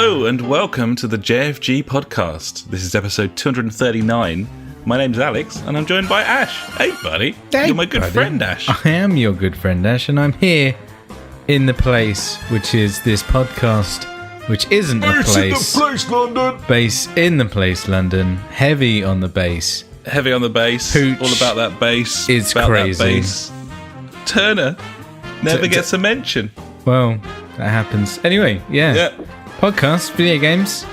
Hello and welcome to the JfG Podcast. This is episode 239. My name's Alex and I'm joined by Ash. Hey buddy, you're my good friend Ash. I am your good friend Ash, and I'm here in the place which is this podcast, which isn't a place. In the place, London. Base in the place, London. Heavy on the bass. Heavy on the bass. Hooch all about that bass. is about crazy. That bass. Turner never gets a mention. Well, that happens. Anyway, yeah. Podcast, video games.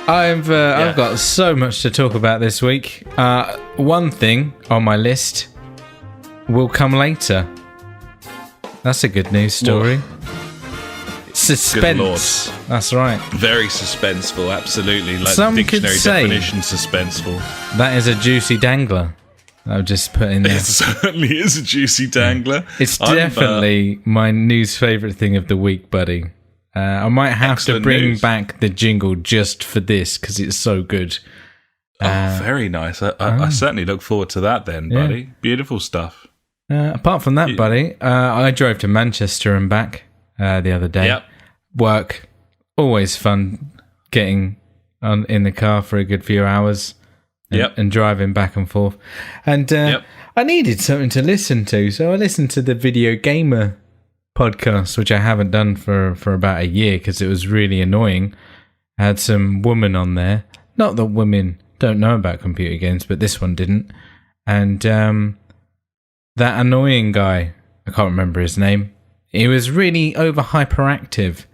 I've got so much to talk about this week. One thing on my list will come later. That's a good news story. Suspense. Good Lord. That's right. Very suspenseful, absolutely. Like Some dictionary could say definition suspenseful. that is a juicy dangler. I've just put in there. It certainly is a juicy dangler. It's definitely my news favourite thing of the week, buddy. I might have to bring back the jingle just for this because it's so good. Very nice. I certainly look forward to that then, buddy. Yeah. Beautiful stuff. Apart from that, buddy, I drove to Manchester and back the other day. Yep. Work, always fun getting in the car for a good few hours and driving back and forth. And I needed something to listen to, so I listened to the Video Gamer podcast, which I haven't done for about a year because it was really annoying. I had some woman on there. Not that women don't know about computer games, but this one didn't. And that annoying guy, I can't remember his name. He was really over hyperactive.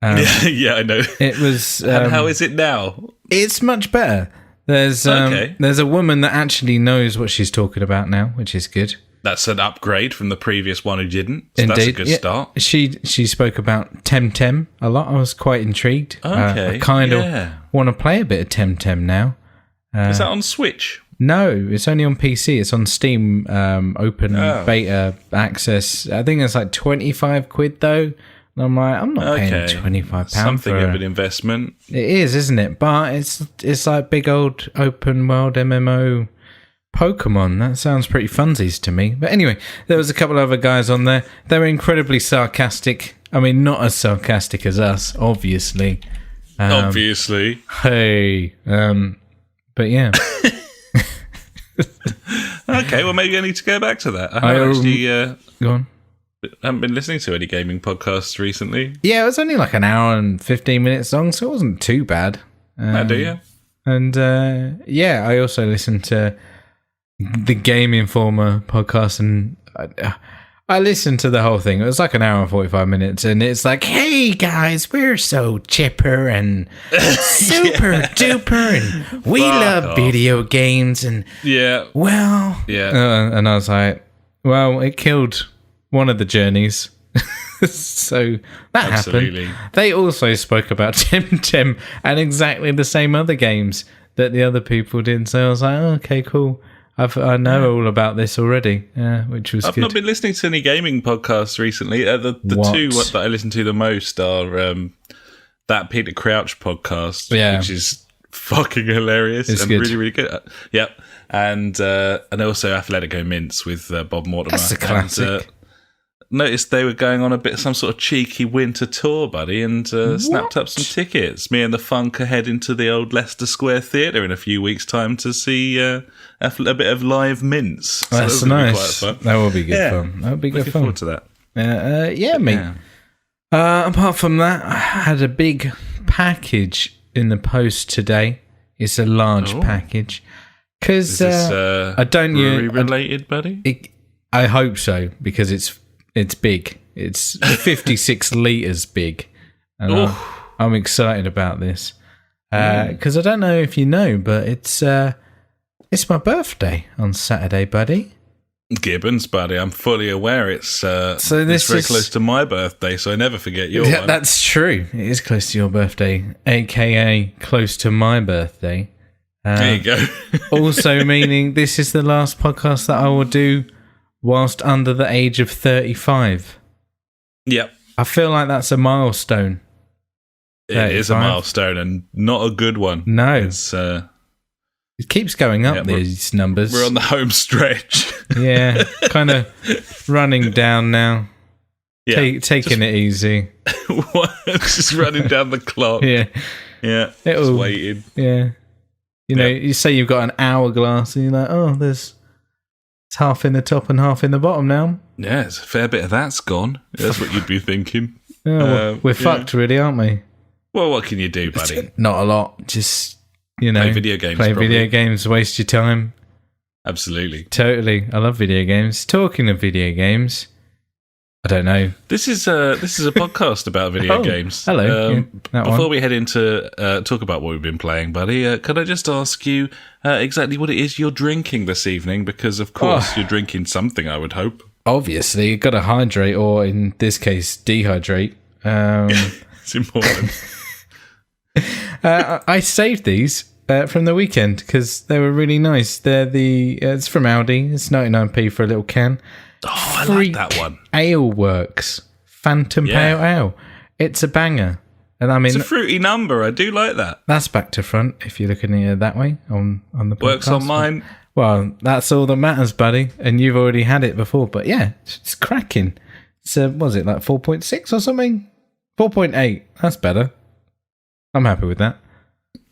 Yeah, I know. It was. And how is it now? It's much better. There's a woman that actually knows what she's talking about now, which is good. That's an upgrade from the previous one who didn't. So that's a good start. She spoke about Temtem a lot. I was quite intrigued. Okay. I kind of want to play a bit of Temtem now. Is that on Switch? No, it's only on PC. It's on Steam, open beta access. I think it's like 25 quid though. And I'm like, I'm not paying £25 Something for of an investment. It is, isn't it? But it's like big old open world MMO Pokemon. That sounds pretty funsies to me. But anyway, there was a couple of other guys on there. They were incredibly sarcastic. I mean, not as sarcastic as us, obviously. Obviously. Hey. But yeah. Okay, well, maybe I need to go back to that. I haven't actually go on. haven't been listening to any gaming podcasts recently. Yeah, it was only like an hour and 15 minutes long, so it wasn't too bad. Do you? And I also listened to the Game Informer podcast, and I listened to the whole thing. It was like an hour and 45 minutes, and it's like, hey guys, we're so chipper and super duper, and we love video games, and and I was like, well, it killed one of the journeys. So that happened. They also spoke about Temtem and exactly the same other games that the other people did. So I was like, oh, okay, cool. I know all about this already, which was good. I've not been listening to any gaming podcasts recently. The two that I listen to the most are that Peter Crouch podcast, which is fucking hilarious and good. Really, really good. Yep. And also Athletico Mints with Bob Mortimer. That's a classic. Noticed they were going on some sort of cheeky winter tour, buddy, and snapped up some tickets. Me and the Funk are heading to the old Leicester Square Theatre in a few weeks' time to see a bit of live Mints. So that's nice. That will be good fun. That would be good fun. Looking forward to that. Mate. Apart from that, I had a big package in the post today. It's a large package. Because I don't related, buddy? I hope so, because it's big. It's 56 litres big. And I'm excited about this. Because I don't know if you know, but it's my birthday on Saturday, buddy. Gibbons, buddy. I'm fully aware it's very close to my birthday, so I never forget your one. That's true. It is close to your birthday, a.k.a. close to my birthday. There you go. Also meaning this is the last podcast that I will do whilst under the age of 35. Yep. I feel like that's a milestone. It is a milestone, and not a good one. No. It keeps going up, these numbers. We're on the home stretch. Yeah, kind of running down now. taking it easy. Just running down the clock. Yeah. Just waiting. Yeah. You say you've got an hourglass and you're like, oh, it's half in the top and half in the bottom now. Yeah, it's a fair bit of that's gone. That's what you'd be thinking. We're fucked, really, aren't we? Well, what can you do, buddy? Not a lot. Just, play video games. Video games, waste your time. Absolutely. Totally. I love video games. Talking of video games, I don't know. This is a podcast about video games. Hello. Before we head into talk about what we've been playing, buddy, could I just ask you exactly what it is you're drinking this evening? Because, of course, you're drinking something, I would hope. Obviously, you've got to hydrate, or in this case, dehydrate. It's important. I saved these from the weekend because they were really nice. They're it's from Aldi. It's 99p for a little can. Oh, I like that one. Ale Works Phantom Pale Ale. It's a banger. And I mean, it's a fruity number. I do like that. That's back to front if you're looking at it that way on the podcast. Works on mine. Well, that's all that matters, buddy. And you've already had it before. But yeah, it's cracking. So was it like 4.6 or something? 4.8. That's better. I'm happy with that.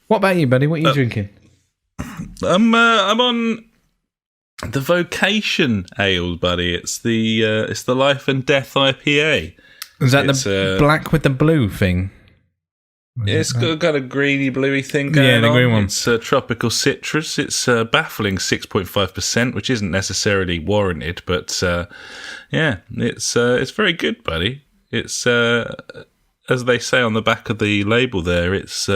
What about you, buddy? What are you drinking? I'm on the Vocation Ale, buddy. It's the Life and Death IPA. Is that the black with the blue thing? It's got a greeny bluey thing going on. Yeah, the green one. It's tropical citrus. It's baffling 6.5%, which isn't necessarily warranted, but it's very good, buddy. It's as they say on the back of the label there, it's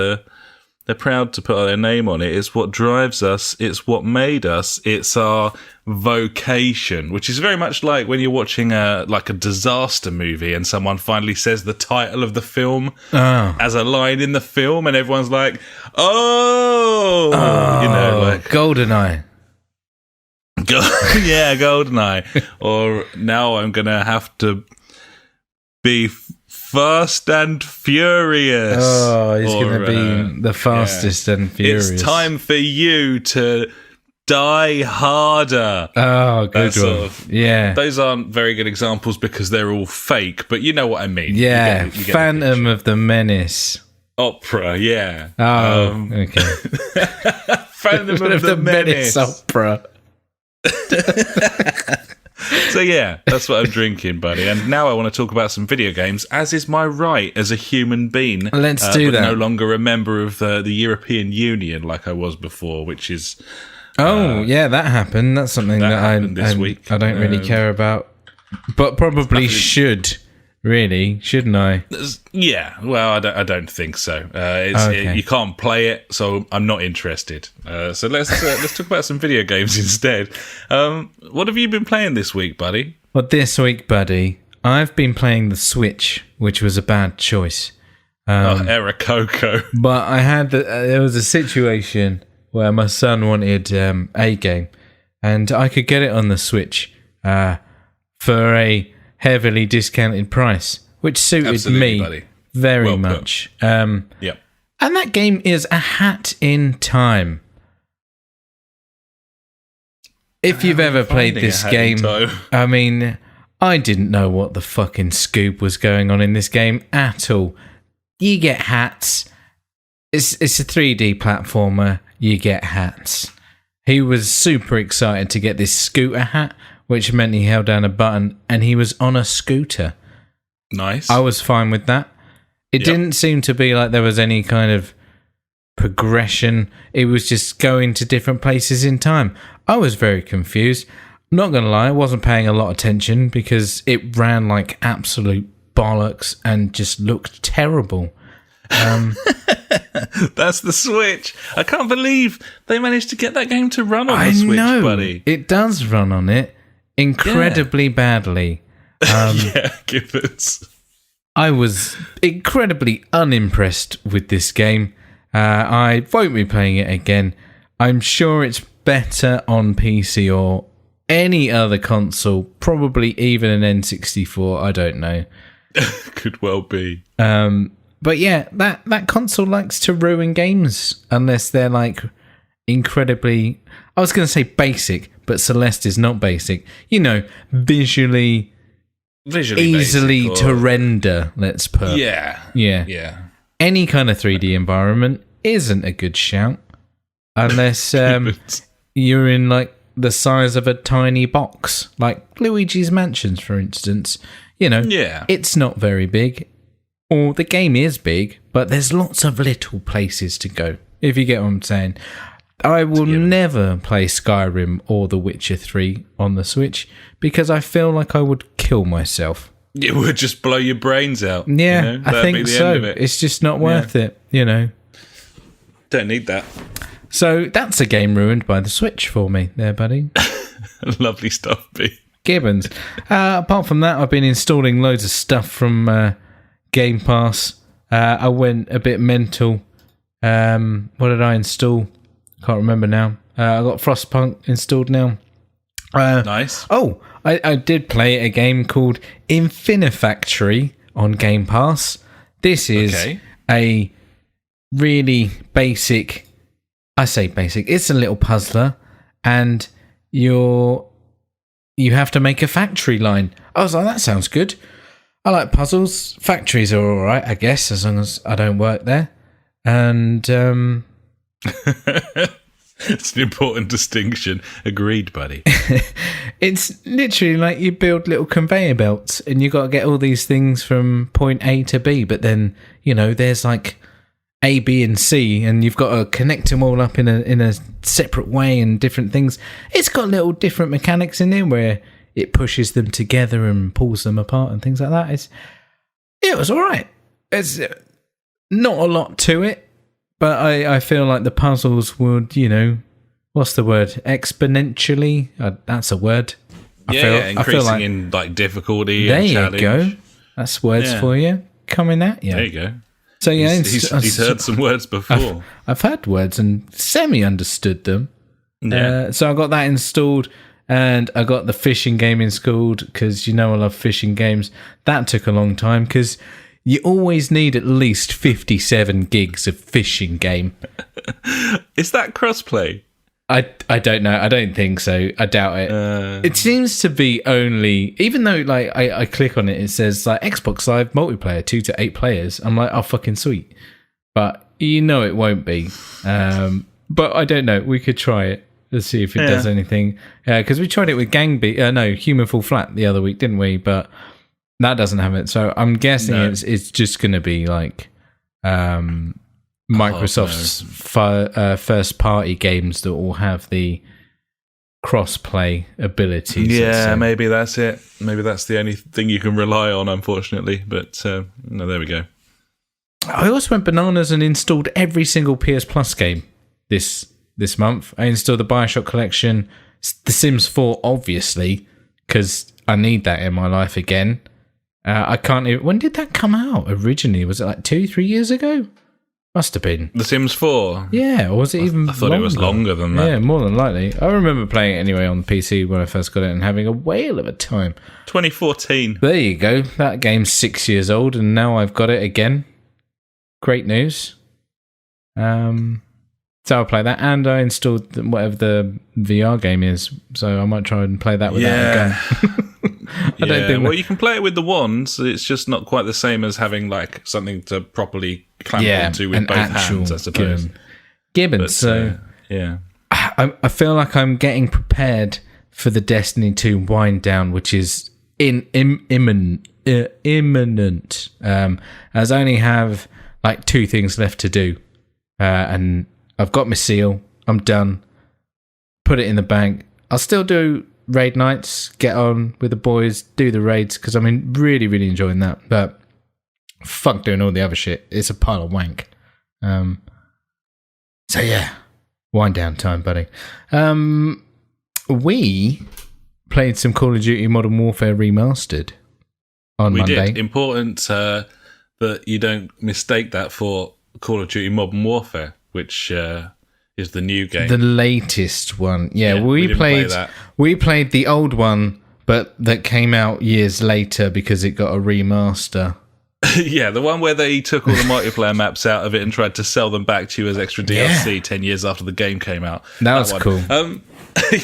they're proud to put their name on it. It's what drives us. It's what made us. It's our vocation, which is very much like when you're watching a disaster movie and someone finally says the title of the film as a line in the film, and everyone's like, "Oh, GoldenEye." Yeah, GoldenEye. Or now I'm gonna have to be Fast and Furious. Oh, he's going to be the fastest and furious. It's time for you to die harder. Oh, good one. Yeah. Those aren't very good examples because they're all fake, but you know what I mean. Yeah. You get Phantom of the Menace. Opera, yeah. Oh, okay. Phantom of the Menace. Opera. So yeah, that's what I'm drinking, buddy. And now I want to talk about some video games, as is my right as a human being. Let's do that. No longer a member of the European Union like I was before, which is... yeah, that happened. That's something that happened this week. I don't really care about, but probably should. Really, shouldn't I? Yeah, well, I don't think so. You can't play it, so I'm not interested. So let's talk about some video games instead. What have you been playing this week, buddy? Well, this week, buddy, I've been playing the Switch, which was a bad choice. Era Coco. But I had there was a situation where my son wanted a game, and I could get it on the Switch for a heavily discounted price, which suited me very much. Yep. And that game is A Hat in Time. If you've ever played this game, I mean, I didn't know what the fucking scoop was going on in this game at all. You get hats. It's a 3D platformer. You get hats. He was super excited to get this scooter hat, which meant he held down a button and he was on a scooter. Nice. I was fine with that. It didn't seem to be like there was any kind of progression. It was just going to different places in time. I was very confused. I'm not going to lie, I wasn't paying a lot of attention because it ran like absolute bollocks and just looked terrible. That's the Switch. I can't believe they managed to get that game to run on the Switch, buddy. It does run on it incredibly badly. Gibbons. I was incredibly unimpressed with this game. I won't be playing it again. I'm sure it's better on PC or any other console, probably even an N64. I don't know. Could well be. But yeah, that console likes to ruin games unless they're like incredibly... I was going to say basic, but Celeste is not basic. You know, visually visually easily to render, let's put. Yeah. Any kind of 3D environment isn't a good shout unless you're in like the size of a tiny box, like Luigi's Mansions, for instance. It's not very big, or the game is big, but there's lots of little places to go, if you get what I'm saying. I will never play Skyrim or The Witcher 3 on the Switch because I feel like I would kill myself. It would just blow your brains out. Yeah, I think so. It's just not worth it, Don't need that. So that's a game ruined by the Switch for me there, buddy. Lovely stuff, B. Gibbons. Apart from that, I've been installing loads of stuff from Game Pass. I went a bit mental. What did I install? Can't remember now. I got Frostpunk installed now. Nice. Oh, I did play a game called Infinifactory on Game Pass. This is a really basic... I say basic. It's a little puzzler, and you have to make a factory line. I was like, that sounds good. I like puzzles. Factories are all right, I guess, as long as I don't work there. And it's an important distinction. Agreed, buddy. It's literally like you build little conveyor belts, and you got to get all these things from point A to B. But then there's like A, B, and C, and you've got to connect them all up in a separate way and different things. It's got little different mechanics in there where it pushes them together and pulls them apart and things like that. It was all right. It's not a lot to it, but I feel like the puzzles would, what's the word? Exponentially? That's a word. Increasing in like difficulty and challenge. There you go. That's words for you. Coming at you. There you go. So he's heard some words before. I've heard words and semi-understood them. Yeah. So I got that installed, and I got the fishing game installed because I love fishing games. That took a long time because you always need at least 57 gigs of fishing game. Is that crossplay? I don't know. I don't think so. I doubt it. It seems to be only, even though like I click on it, it says like Xbox Live multiplayer 2 to 8 players. I'm like, oh fucking sweet, but it won't be. But I don't know. We could try it. Let's see if it does anything. Because we tried it with Human Fall Flat the other week, didn't we? But that doesn't have it. So I'm guessing it's just going to be like Microsoft's first party games that will have the cross-play abilities. Yeah, maybe that's it. Maybe that's the only thing you can rely on, unfortunately. But no, there we go. I also went bananas and installed every single PS Plus game this month. I installed the BioShock Collection, The Sims 4, obviously, because I need that in my life again. I can't even... When did that come out originally? Was it like 2-3 years ago? Must have been. The Sims 4? Yeah, or was it even I thought it was longer than that. Yeah, more than likely. I remember playing it anyway on the PC when I first got it and having a whale of a time. 2014. There you go. That game's 6 years old and now I've got it again. Great news. So I'll play that, and I installed whatever the VR game is, so I might try and play that without a gun. I don't think. Well, you can play it with the wands. It's just not quite the same as having like something to properly clamp onto with both hands, I suppose. Gibbons. So I feel like I'm getting prepared for the Destiny 2 wind down, which is imminent. As I only have like 2 things left to do, and I've got my seal. I'm done. Put it in the bank. I'll still do raid nights, get on with the boys, do the raids, because I'm really, really enjoying that. But fuck doing all the other shit. It's a pile of wank. So yeah, wind down time, buddy. We played some Call of Duty Modern Warfare Remastered on Monday. We did. Important that you don't mistake that for Call of Duty Modern Warfare, which is the new game, the latest one. Yeah, we played that. We played the old one, but that came out years later because it got a remaster. Yeah, the one where they took all the multiplayer maps out of it and tried to sell them back to you as extra DLC 10 years after the game came out. That was cool.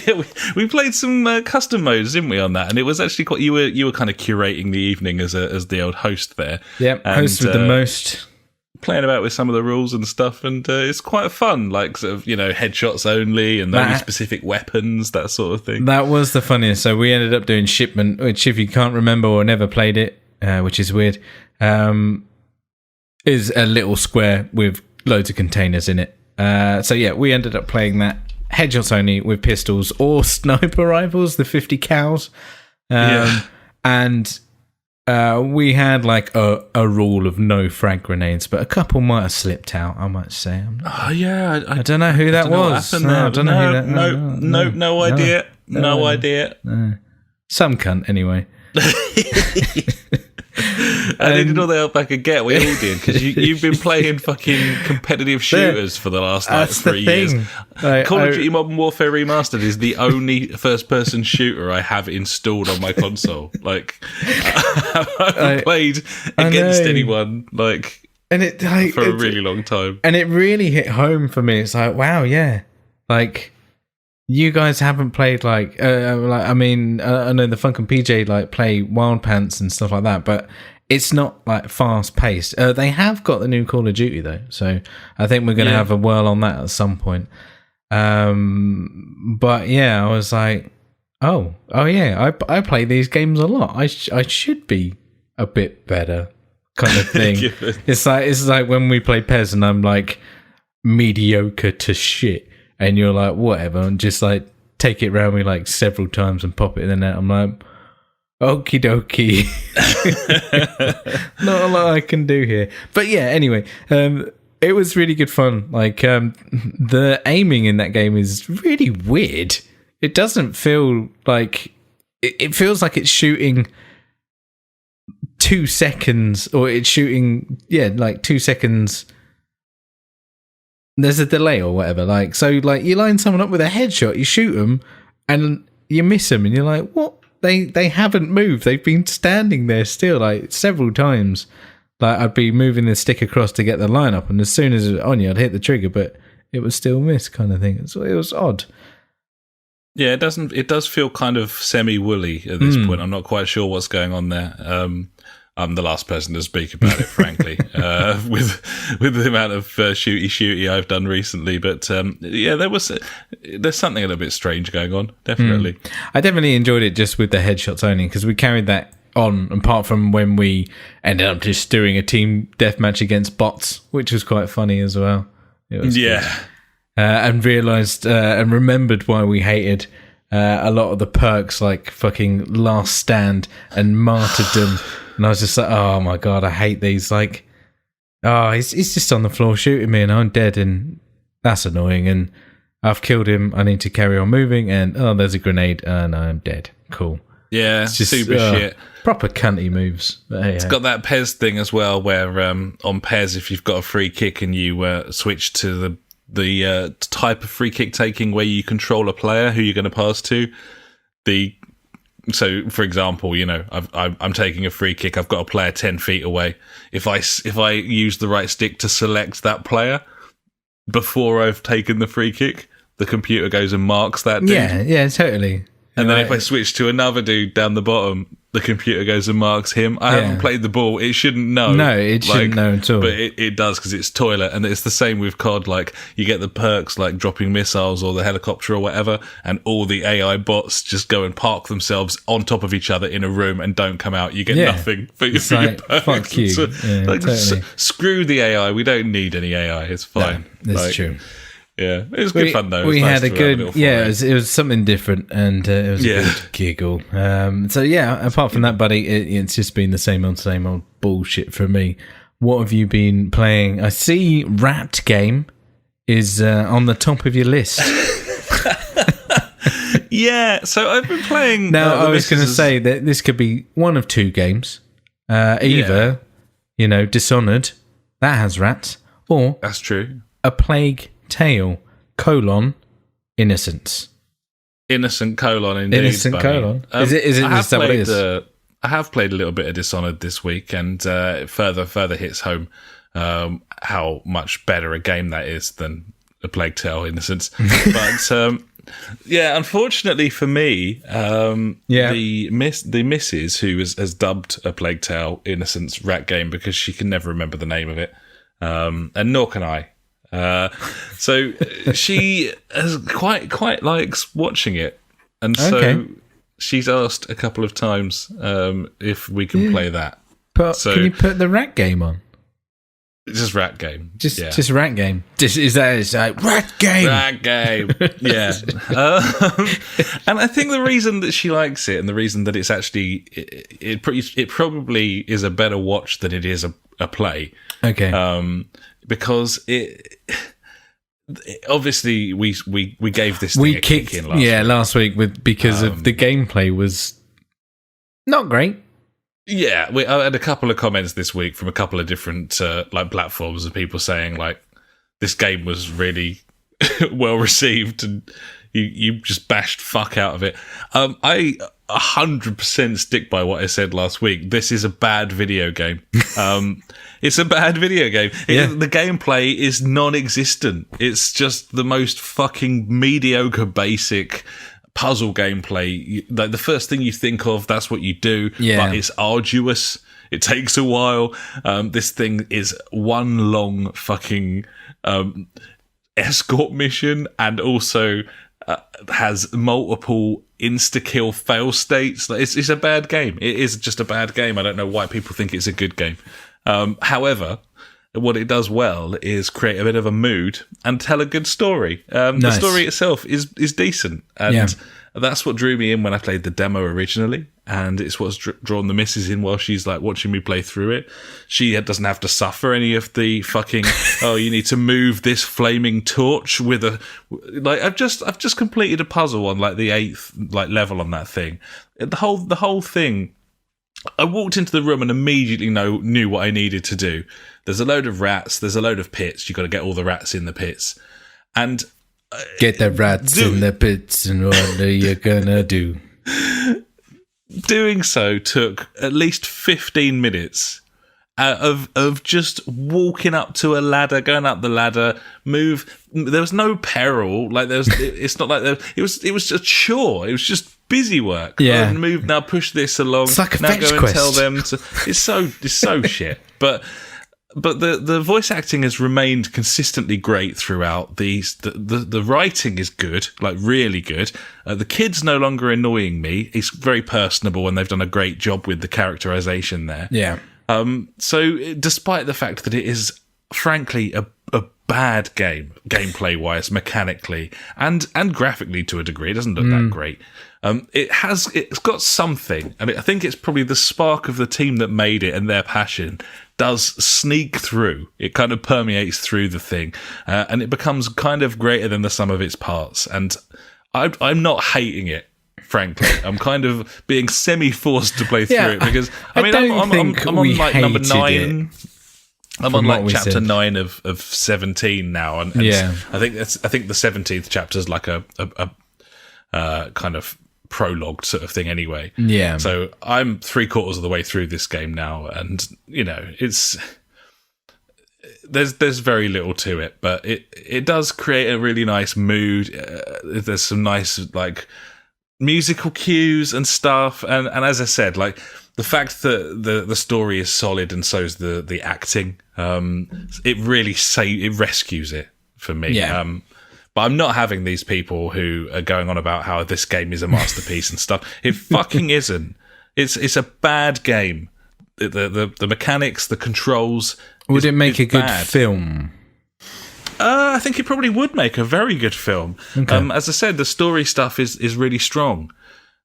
Yeah, we played some custom modes, didn't we, on that? And it was actually quite. You were kind of curating the evening as the old host there. Yep, host with the most. Playing about with some of the rules and stuff, and it's quite fun. Like sort of, headshots only and only specific weapons, that sort of thing. That was the funniest. So we ended up doing Shipment, which if you can't remember or never played it, which is weird. Is a little square with loads of containers in it. So yeah, we ended up playing that headshots only with pistols or sniper rifles, the 50 cals. And we had like a rule of no frag grenades, but a couple might have slipped out, I might say. Oh yeah, I don't know who that was. I don't know who that. No idea. No idea. Some cunt anyway. I needed all the help I could get. We all did, because you've been playing fucking competitive shooters for the last 3 years. Call of Duty Modern Warfare Remastered is the only first-person shooter I have installed on my console. Like, I haven't played against anyone for a really long time. And it really hit home for me. It's like, wow, yeah, like. You guys haven't played I know the Funk and PJ play Wild Pants and stuff like that, but it's not like fast paced. They have got the new Call of Duty though, so I think we're going to have a whirl on that at some point. But yeah, I was like, oh yeah, I play these games a lot. I should be a bit better, kind of thing. It's like when we play PES and I'm like mediocre to shit. And you're like, whatever, and just like take it round me like several times and pop it in the net. I'm like, okie dokie. Not a lot I can do here. But yeah, anyway, it was really good fun. Like, the aiming in that game is really weird. It doesn't feel like... It feels like it's shooting 2 seconds, or it's shooting, 2 seconds... There's a delay or whatever. You line someone up with a headshot, you shoot them, and you miss them, and you're like, what? They haven't moved. They've been standing there still, several times. I'd be moving the stick across to get the line up, and as soon as it was on you, I'd hit the trigger, but it would still miss, kind of thing. It was odd. Yeah, it does feel kind of semi-woolly at this point. I'm not quite sure what's going on there. I'm the last person to speak about it, frankly, with the amount of shooty I've done recently. But there's something a little bit strange going on, definitely. I definitely enjoyed it just with the headshots only, because we carried that on, apart from when we ended up just doing a team deathmatch against bots, which was quite funny as well. It was good. And realised and remembered why we hated a lot of the perks, like fucking Last Stand and Martyrdom. And I was just like, oh my God, I hate these. He's just on the floor shooting me and I'm dead, and that's annoying. And I've killed him. I need to carry on moving. And there's a grenade and I'm dead. Cool. Yeah, it's just super shit. Proper cunty moves. It's got that PES thing as well, where on PES, if you've got a free kick and you switch to the type of free kick taking where you control a player who you're going to pass to, So, for example, I'm taking a free kick. I've got a player 10 feet away. If I use the right stick to select that player before I've taken the free kick, the computer goes and marks that dude. Yeah, totally. And then if I switch to another dude down the bottom, the computer goes and marks him. I haven't played the ball. It shouldn't know. No, it shouldn't know at all. But it does, because it's toilet. And it's the same with COD. You get the perks like dropping missiles or the helicopter or whatever, and all the AI bots just go and park themselves on top of each other in a room and don't come out. You get nothing for your perks. Fuck you. So, totally. Screw the AI. We don't need any AI. It's fine. No, that's true. Yeah, it was good fun though. We had a good, it was something different, and it was a good giggle. So yeah, apart from that, buddy, it's just been the same old bullshit for me. What have you been playing? I see Rat Game is on the top of your list. Yeah, so I've been playing. Now, I was going to say that this could be one of two games. Either, Dishonored, that has rats, or that's true. A Plague Tale, Innocence. Innocent : indeed. Innocent : Is that what it is? have played a little bit of Dishonored this week, and further hits home how much better a game that is than A Plague Tale: Innocence. But yeah, unfortunately for me, the missus who has dubbed A Plague Tale: Innocence rat game because she can never remember the name of it, and nor can I. So she has quite likes watching it, and so she's asked a couple of times if we can play that. Can you put the rat game on? Just rat game. Just rat game. Is that rat game? Rat game. Yeah. And I think the reason that she likes it, and the reason that it's actually it probably is a better watch than it is a play. Okay. Because it obviously we gave this thing a kick in last week because of the gameplay was not great. Yeah, I had a couple of comments this week from a couple of different like platforms of people saying like this game was really well received and you just bashed fuck out of it. I 100% stick by what I said last week. This is a bad video game. It's a bad video game. The gameplay is non-existent. It's just the most fucking mediocre, basic puzzle gameplay. Like the first thing you think of, that's what you do. Yeah. But it's arduous. It takes a while. This thing is one long fucking escort mission, and also has multiple insta-kill fail states. It's a bad game. It is just a bad game. I don't know why people think it's a good game. However, what it does well is create a bit of a mood and tell a good story. Nice. The story itself is decent, and that's what drew me in when I played the demo originally, and it's what's drawn the missus in while she's like watching me play through it. She doesn't have to suffer any of the fucking you need to move this flaming torch with a like. I've just completed a puzzle on like the 8th like level on that thing. The whole thing. I walked into the room and immediately knew what I needed to do. There's a load of rats. There's a load of pits. You've got to get all the rats in the pits. And get the rats in the pits, and what are you gonna do? Doing so took at least 15 minutes of just walking up to a ladder, going up the ladder, move. There was no peril. Like it's not like it was a chore. It was just busy work. Yeah. Move now, push this along. It's like a now fetch go quest. And tell them to. It's so shit. But the voice acting has remained consistently great throughout. The writing is good, like really good. The kid's no longer annoying me. He's very personable, and they've done a great job with the characterization there. Yeah. So despite the fact that it is frankly a bad game, gameplay wise, mechanically, and graphically to a degree, it doesn't look that great. It's got something, and I think it's probably the spark of the team that made it and their passion does sneak through. It kind of permeates through the thing, and it becomes kind of greater than the sum of its parts. And I'm not hating it, frankly. I'm kind of being semi-forced to play through it because I'm on like number 9. I'm on like chapter 9 of 17 now, and I think the 17th chapter is like a kind of prologue sort of thing anyway. Yeah. So I'm 3/4 of the way through this game now, and you know there's very little to it, but it does create a really nice mood. There's some nice like musical cues and stuff, and as I said, like the fact that the story is solid and so is the acting, it really it rescues it for me. Yeah. But I'm not having these people who are going on about how this game is a masterpiece and stuff. It fucking isn't. It's a bad game. The mechanics, the controls. Would it make a good film? I think it probably would make a very good film. Okay. As I said, the story stuff is really strong.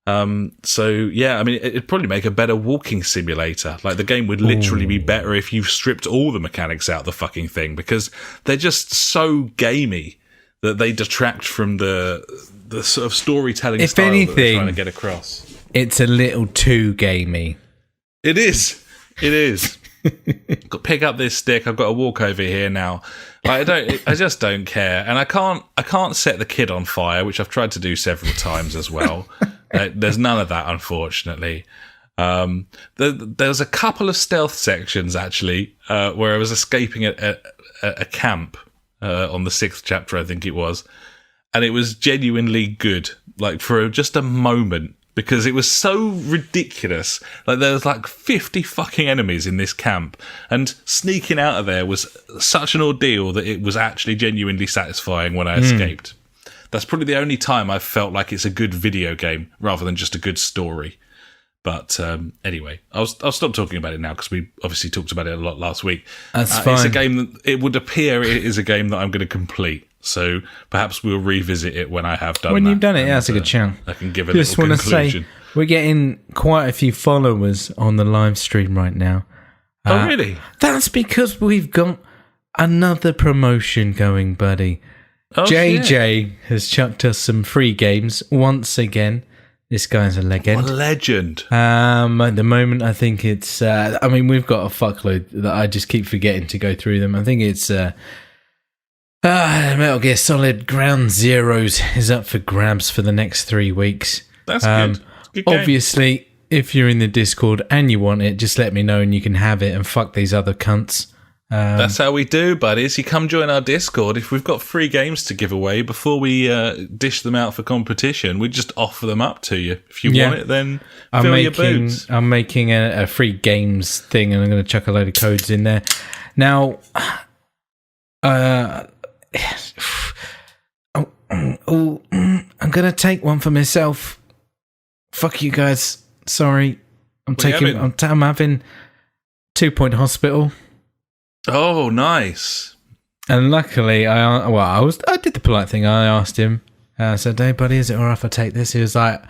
So yeah, I mean, it'd probably make a better walking simulator. Like the game would literally be better if you stripped all the mechanics out of the fucking thing, because they're just so gamey that they detract from the sort of storytelling style that they're trying to get across. It's a little too gamey. It is. Got to pick up this stick. I've got to walk over here now. I just don't care, and I can't set the kid on fire, which I've tried to do several times as well. There's none of that, unfortunately. There was a couple of stealth sections actually where I was escaping a camp on the 6th chapter, I think it was, and it was genuinely good, like for just a moment, because it was so ridiculous. Like there was like 50 fucking enemies in this camp, and sneaking out of there was such an ordeal that it was actually genuinely satisfying when I escaped. That's probably the only time I've felt like it's a good video game rather than just a good story. But anyway, I'll stop talking about it now because we obviously talked about it a lot last week. That's fine. It's a game that it would appear it is a game that I'm going to complete. So perhaps we'll revisit it when I have done. When you've done it, that's a good chance. I can give it a little conclusion. Just want to say we're getting quite a few followers on the live stream right now. Oh, really? That's because we've got another promotion going, buddy. Oh, JJ has chucked us some free games once again. This guy's a legend. What a legend. At the moment, I think it's... we've got a fuckload that I just keep forgetting to go through them. I think it's... Metal Gear Solid Ground Zeroes is up for grabs for the next 3 weeks. That's good. Good game. Obviously, if you're in the Discord and you want it, just let me know and you can have it and fuck these other cunts. That's how we do, buddies. You come join our Discord. If we've got free games to give away, before we dish them out for competition, we just offer them up to you. If you want it, then fill your boots. I'm making a free games thing, and I'm going to chuck a load of codes in there. Now, I'm going to take one for myself. Fuck you guys. Sorry. I'm having 2 Point Hospital. Oh, nice. And luckily, I did the polite thing. I asked him, I said, "Hey, buddy, is it all right if I take this?" He was like,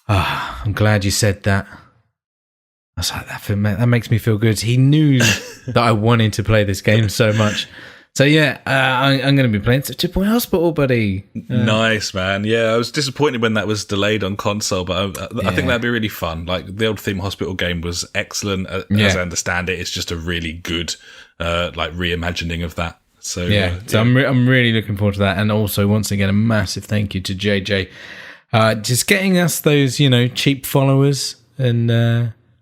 I'm glad you said that. I was like, that makes me feel good. He knew that I wanted to play this game so much. So, yeah, I'm going to be playing 2 Point Hospital, buddy. Nice, man. Yeah, I was disappointed when that was delayed on console, but I think that'd be really fun. Like, the old Theme Hospital game was excellent. As I understand it, it's just a really good reimagining of that. So, so I'm really looking forward to that. And also, once again, a massive thank you to JJ. Just getting us those, cheap followers and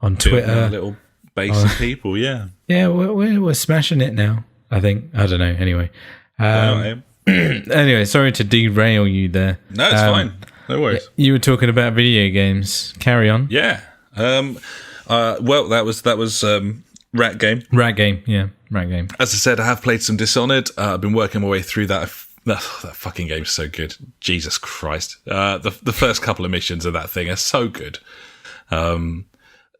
on Twitter. Little base of people, yeah. Yeah, we're smashing it now. I think. I don't know. Anyway. Anyway, sorry to derail you there. No, it's fine. No worries. You were talking about video games. Carry on. Yeah. Well, that was Rat Game. Rat Game, yeah. Rat Game. As I said, I have played some Dishonored. I've been working my way through that. That fucking game's so good. Jesus Christ. The first couple of missions of that thing are so good.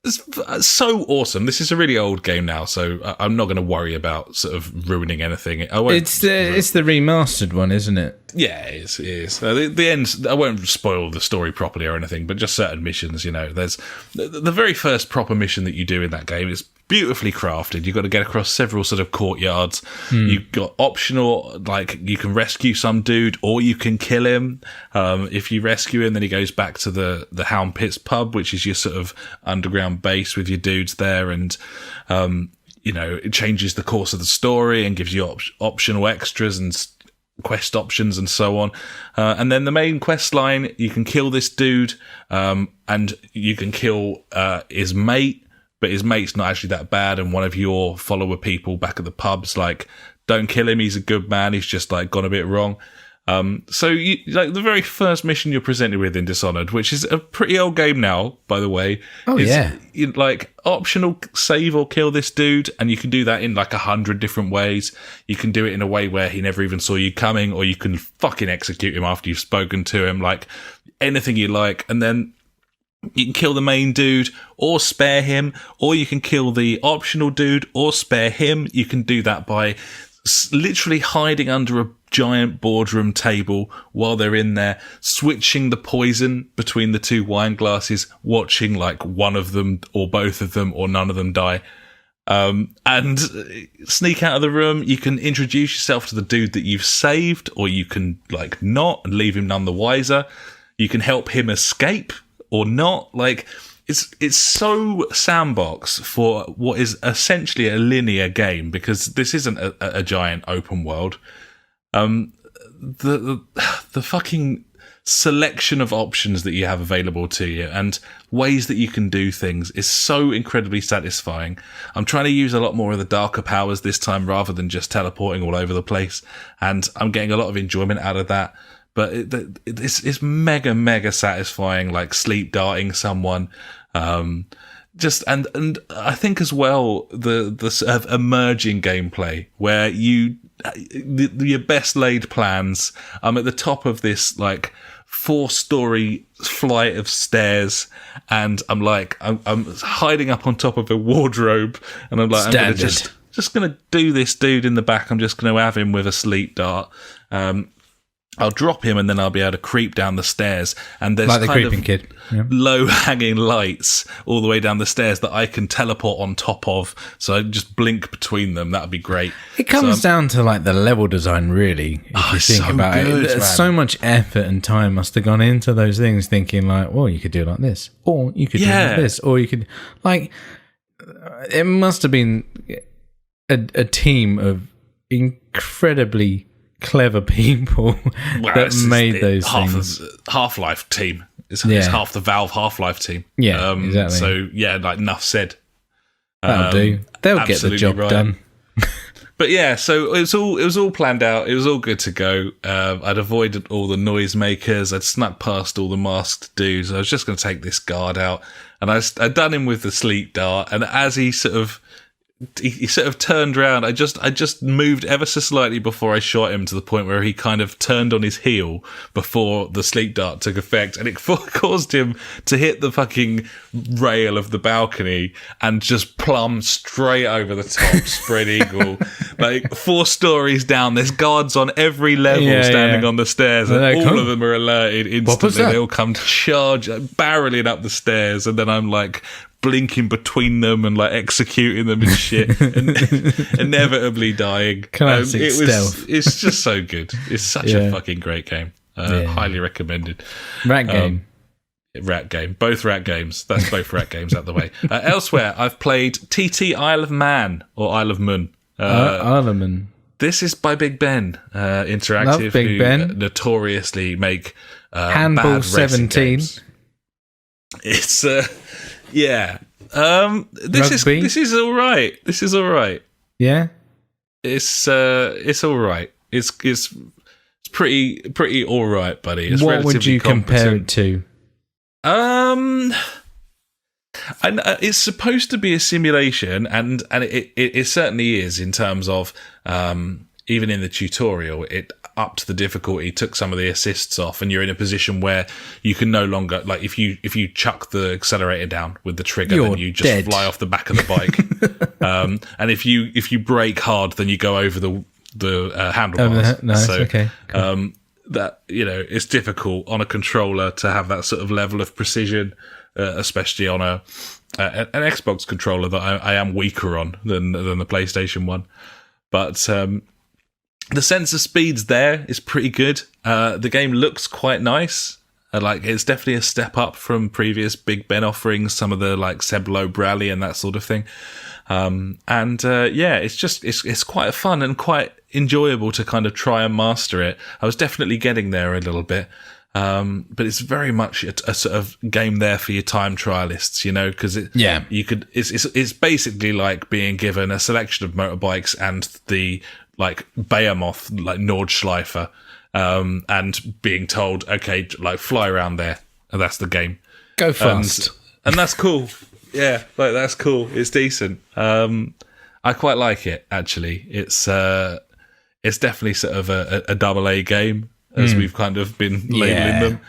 It's so awesome. This is a really old game now, so I'm not going to worry about sort of ruining anything. It's the remastered one, isn't it? Yeah, it is. The end, I won't spoil the story properly or anything, but just certain missions, there's the very first proper mission that you do in that game is beautifully crafted. You've got to get across several sort of courtyards. You've got optional, like you can rescue some dude or you can kill him. If you rescue him, then he goes back to the Hound Pits pub, which is your sort of underground base with your dudes there. And, it changes the course of the story and gives you optional extras and quest options and so on. And then the main quest line, you can kill this dude and you can kill his mate. But his mate's not actually that bad, and one of your follower people back at the pub's like, "Don't kill him. He's a good man. He's just like gone a bit wrong." So the very first mission you're presented with in Dishonored, which is a pretty old game now, by the way. Oh, is, optional save or kill this dude, and you can do that in 100 different ways. You can do it in a way where he never even saw you coming, or you can fucking execute him after you've spoken to him, anything you like, and then you can kill the main dude or spare him, or you can kill the optional dude or spare him. You can do that by literally hiding under a giant boardroom table while they're in there, switching the poison between the two wine glasses, watching one of them or both of them or none of them die. And sneak out of the room. You can introduce yourself to the dude that you've saved, or you can not and leave him none the wiser. You can help him escape or not. It's so sandbox for what is essentially a linear game, because this isn't a giant open world. The fucking selection of options that you have available to you and ways that you can do things is so incredibly satisfying. I'm trying to use a lot more of the darker powers this time rather than just teleporting all over the place, and I'm getting a lot of enjoyment out of that. But it's mega, mega satisfying, like sleep darting someone. Just and I think as well the sort of emerging gameplay where your best laid plans. I'm at the top of this like 4-story flight of stairs, and I'm hiding up on top of a wardrobe, and I'm like, I'm gonna just gonna do this dude in the back. I'm just gonna have him with a sleep dart. I'll drop him, and then I'll be able to creep down the stairs. And there's like the creeping kid, low-hanging lights all the way down the stairs that I can teleport on top of. So I just blink between them. That'd be great. It comes down to like the level design, really. If you think about it, so much effort and time must have gone into those things. Thinking like, well, you could do it like this, or you could do it like this, or you could like. It must have been a team of incredibly clever people that made those things. Half-Life team. It's half the Valve Half-Life team. Yeah, exactly. So, like enough said. That'll do. They'll get the job done. But yeah, so it was all planned out. It was all good to go. I'd avoided all the noisemakers. I'd snuck past all the masked dudes. I was just going to take this guard out. And I'd done him with the sleep dart. And as he sort of turned around, I just moved ever so slightly before I shot him, to the point where he kind of turned on his heel before the sleep dart took effect, and it caused him to hit the fucking rail of the balcony and just plumb straight over the top, spread eagle, like 4 stories down. There's guards on every level standing on the stairs, and all of them are alerted instantly. They all come barreling up the stairs, and then I'm like blinking between them and like executing them and shit, and inevitably dying. Classic stealth. It's just so good. It's such a fucking great game. Highly recommended. Rat game. Rat game. Both rat games. That's both rat games out the way. Elsewhere, I've played TT Isle of Man or Isle of Mun. Isle of Man. This is by Big Ben Interactive, Love Big Ben. Notoriously make Handball bad 17. games. It's this is all right. This is all right. Yeah. It's all right. It's pretty all right, buddy. It's what would you compare it to? It's supposed to be a simulation, and it certainly is, in terms of even in the tutorial, it upped the difficulty, took some of the assists off, and you're in a position where you can no longer, like, if you chuck the accelerator down with the trigger, then you just dead. fly off the back of the bike. And if you brake hard, then you go over the handlebars. Nice, okay. Cool. That, it's difficult on a controller to have that sort of level of precision, especially on an Xbox controller that I am weaker on than the PlayStation one. But the sense of speed's there is pretty good. The game looks quite nice. It's definitely a step up from previous Big Ben offerings, some of the like Seblo Brally and that sort of thing. It's quite fun and quite enjoyable to kind of try and master it. I was definitely getting there a little bit. But it's very much a sort of game there for your time trialists, because it's basically like being given a selection of motorbikes and the like Behemoth, like Nordschleifer, and being told, okay, like fly around there, and that's the game. Go fast, and that's cool. Yeah, like that's cool. It's decent. I quite like it, actually. It's definitely sort of a AA game, as we've kind of been labelling them,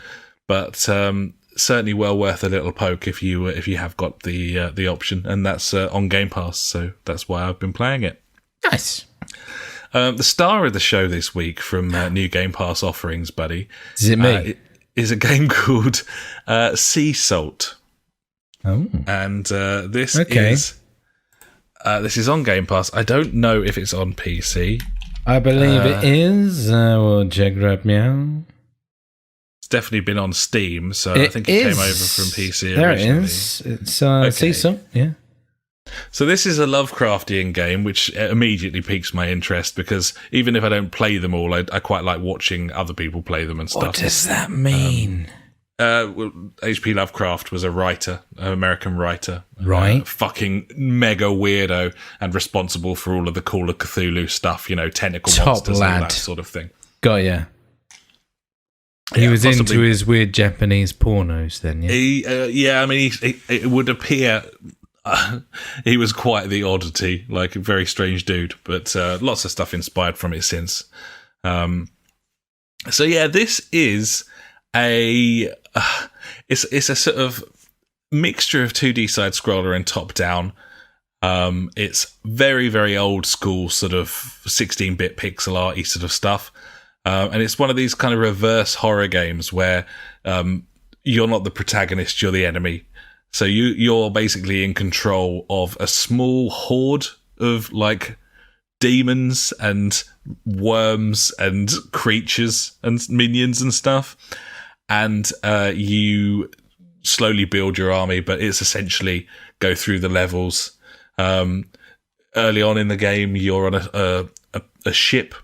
but certainly well worth a little poke if you have got the option, and that's on Game Pass, so that's why I've been playing it. Nice. The star of the show this week from new Game Pass offerings, buddy, is it me? Is a game called Sea Salt. Oh, and this is on Game Pass. I don't know if it's on PC. I believe it is. We'll check right now. It's definitely been on Steam, so I think it came over from PC there originally. There it is. It's Sea Salt, yeah. So this is a Lovecraftian game, which immediately piques my interest because even if I don't play them all, I quite like watching other people play them and stuff. What does that mean? Well, H.P. Lovecraft was a writer, an American writer. Right. Fucking mega weirdo and responsible for all of the Call of Cthulhu stuff, tentacle Top monsters lad. and all that sort of thing. Got ya. He was into his weird Japanese pornos then, yeah? It would appear he was quite the oddity, like a very strange dude, but lots of stuff inspired from it since. So yeah, this is it's a sort of mixture of 2D side-scroller and top-down. It's very, very old school, sort of 16-bit pixel arty sort of stuff. And it's one of these kind of reverse horror games where you're not the protagonist, you're the enemy. So you're basically in control of a small horde of like demons and worms and creatures and minions and stuff. And you slowly build your army, but it's essentially go through the levels. Early on in the game, you're on a ship.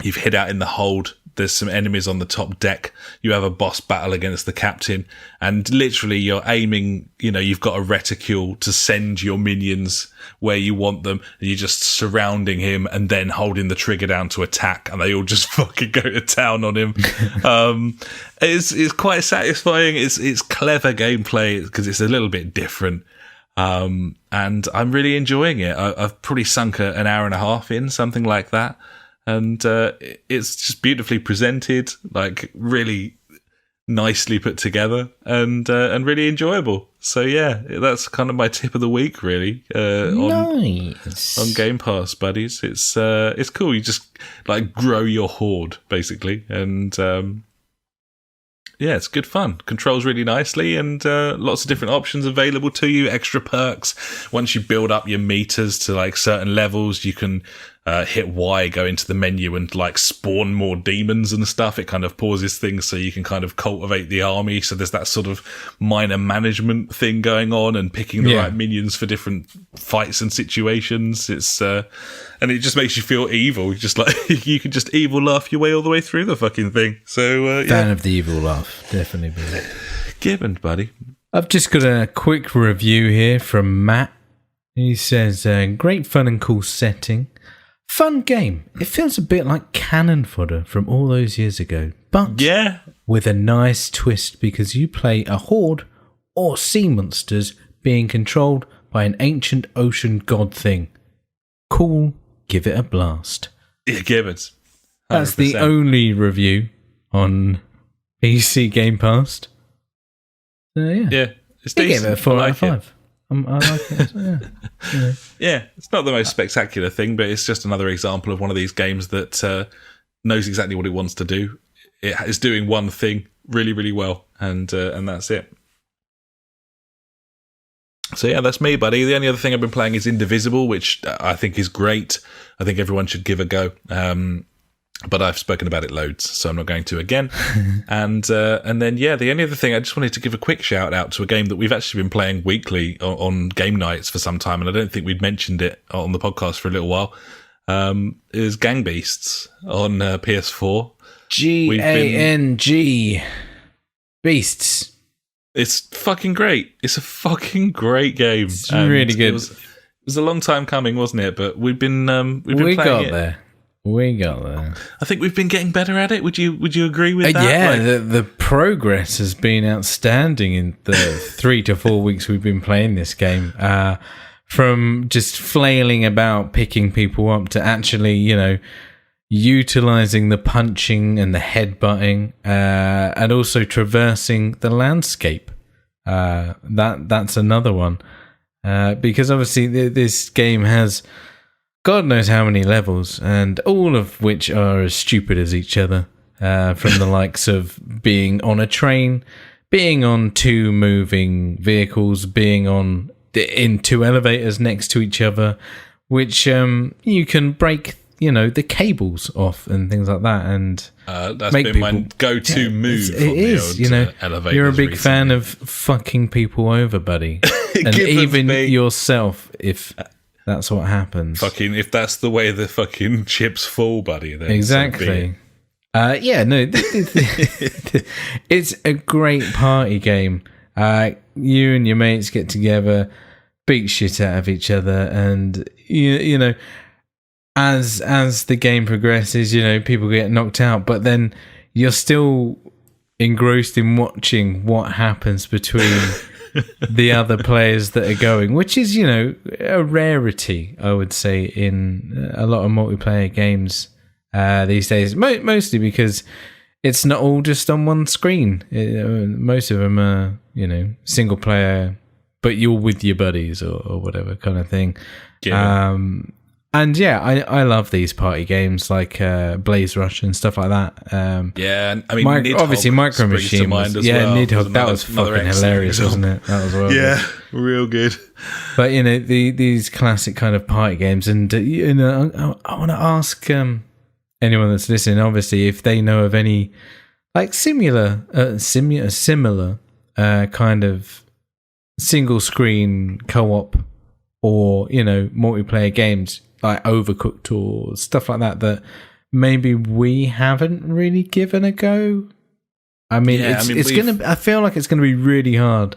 You've hid out in the hold. There's some enemies on the top deck. You have a boss battle against the captain. And literally you're aiming, you've got a reticule to send your minions where you want them. And you're just surrounding him and then holding the trigger down to attack. And they all just fucking go to town on him. It's quite satisfying. It's clever gameplay because it's a little bit different. And I'm really enjoying it. I've probably sunk an hour and a half in, something like that. And it's just beautifully presented, like really nicely put together, and really enjoyable. So yeah, that's kind of my tip of the week, really. Nice on Game Pass, buddies. It's cool. You just like grow your horde basically, and yeah, it's good fun. Controls really nicely, and lots of different options available to you. Extra perks. Once you build up your meters to like certain levels, you can hit Y, go into the menu, and like spawn more demons and stuff. It kind of pauses things so you can kind of cultivate the army. So there's that sort of minor management thing going on, and picking the right minions for different fights and situations. It's and it just makes you feel evil. Just like you can just evil laugh your way all the way through the fucking thing. So fan of the evil laugh, definitely. Given, buddy. I've just got a quick review here from Matt. He says, great fun and cool setting. Fun game. It feels a bit like cannon fodder from all those years ago. But with a nice twist because you play a horde or sea monsters being controlled by an ancient ocean god thing. Cool. Give it a blast. Yeah, give it. 100%. That's the only review on PC Game Pass. Yeah. It's decent. Give it a 4 out of 5. I like it. Yeah, it's not the most spectacular thing, but it's just another example of one of these games that knows exactly what it wants to do. It is doing one thing really, really well, and that's it. So yeah, that's me, buddy. The only other thing I've been playing is Indivisible, which I think is great. I think everyone should give a go. But I've spoken about it loads, so I'm not going to again. And then, the only other thing, I just wanted to give a quick shout out to a game that we've actually been playing weekly on game nights for some time, and I don't think we'd mentioned it on the podcast for a little while, is Gang Beasts on PS4. Gang Beasts. It's fucking great. It's a fucking great game. It's really good. It was a long time coming, wasn't it? But we've been playing it. We got there. I think we've been getting better at it. Would you agree with that? Yeah, the progress has been outstanding in the 3 to 4 weeks we've been playing this game. From just flailing about, picking people up, to actually, utilizing the punching and the headbutting, and also traversing the landscape. That's another one. Because obviously this game has God knows how many levels, and all of which are as stupid as each other, from the likes of being on a train, being on 2 moving vehicles, being in 2 elevators next to each other, which you can break, the cables off and things like that, and that's been my go-to move. It is, you're a big fan of fucking people over, buddy, and even yourself if that's what happens. Fucking, if that's the way the fucking chips fall, buddy. Then exactly. It's a great party game. You and your mates get together, beat shit out of each other, and you know, as the game progresses, you know, people get knocked out, but then you're still engrossed in watching what happens between the other players that are going, which is, you know, a rarity, I would say, in a lot of multiplayer games these days. Mostly because it's not all just on one screen. Most of them are, you know, single player, but you're with your buddies or whatever kind of thing. Yeah. And yeah, I love these party games like Blaze Rush and stuff like that. Yeah, I mean, obviously Micro Machine. Nidhogg, that was fucking hilarious, wasn't it? That was well. Yeah, real good. But you know, these classic kind of party games, and you know, I want to ask anyone that's listening, obviously, if they know of any like similar kind of single screen co-op or, you know, multiplayer games like Overcooked or stuff like that maybe we haven't really given a go. I mean, I feel like it's gonna be really hard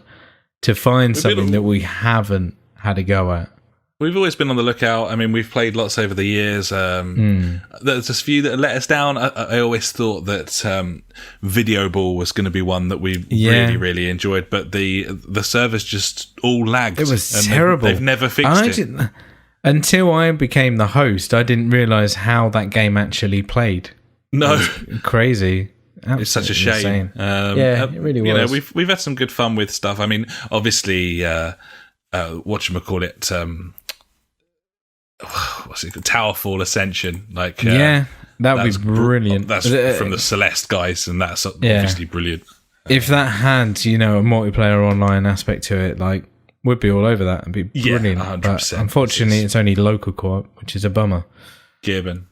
to find something that we haven't had a go at. We've always been on the lookout. I mean, we've played lots over the years. There's a few that let us down. I always thought that Video Ball was going to be one that we really, really enjoyed, but the servers just all lagged. It was terrible. They've never fixed it. Until I became the host, I didn't realise how that game actually played. No. Crazy. Absolutely it's such a shame. Yeah, it really was. You know, we've had some good fun with stuff. I mean, obviously, whatchamacallit, what's it called? Towerfall Ascension. Like, that would be brilliant. That's from the Celeste guys, and that's obviously brilliant. If that had, you know, a multiplayer online aspect to it, like, we'd be all over that. It'd be brilliant. 100%. But unfortunately, it's only local co-op, which is a bummer. Gibbon.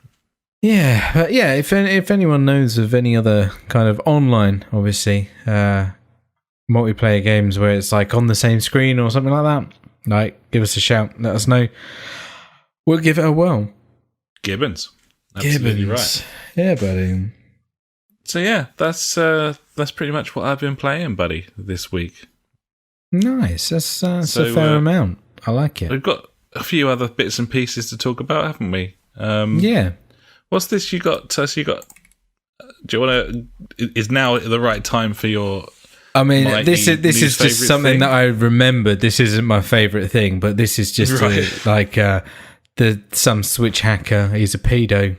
Yeah, but yeah. If anyone knows of any other kind of online, obviously, multiplayer games where it's like on the same screen or something like that, like, give us a shout. Let us know. We'll give it a whirl. Gibbons. Absolutely right. Yeah, buddy. So yeah, that's pretty much what I've been playing, buddy, this week. Nice. That's a fair amount. I like it. We've got a few other bits and pieces to talk about, haven't we? Yeah. What's this you got? Do you want to? Is now the right time for your? I mean, this is just something that I remembered. This isn't my favourite thing, but this is just some Switch hacker. He's a pedo.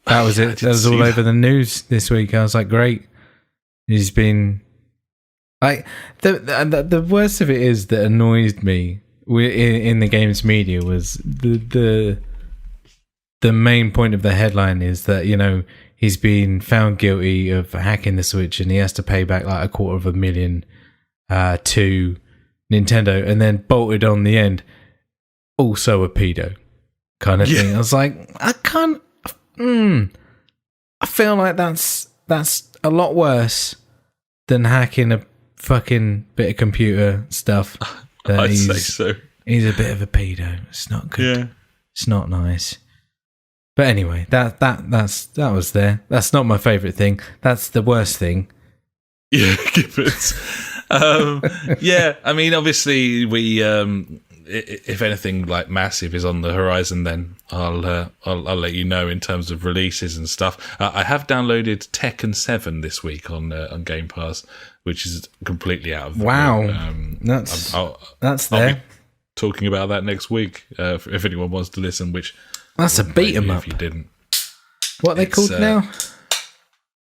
That was it. That was all over the news this week. I was like, great. He's been like the worst of it is that annoyed me in the game's media was the main point of the headline is that, you know, he's been found guilty of hacking the Switch and he has to pay back like $250,000 to Nintendo, and then bolted on the end, also a pedo kind of thing. I was like, I can't. I feel like that's a lot worse than hacking a fucking bit of computer stuff. I'd say so. He's a bit of a pedo. It's not good. Yeah. It's not nice. But anyway, that was there. That's not my favourite thing. That's the worst thing. Yeah, Gibbons. Yeah, I mean, obviously, we if anything like massive is on the horizon, then I'll let you know in terms of releases and stuff. I have downloaded Tekken 7 this week on Game Pass, which is completely out of the blue. That's there. I'll be talking about that next week if anyone wants to listen. Which that's a beat 'em up. If you didn't, what are they called now?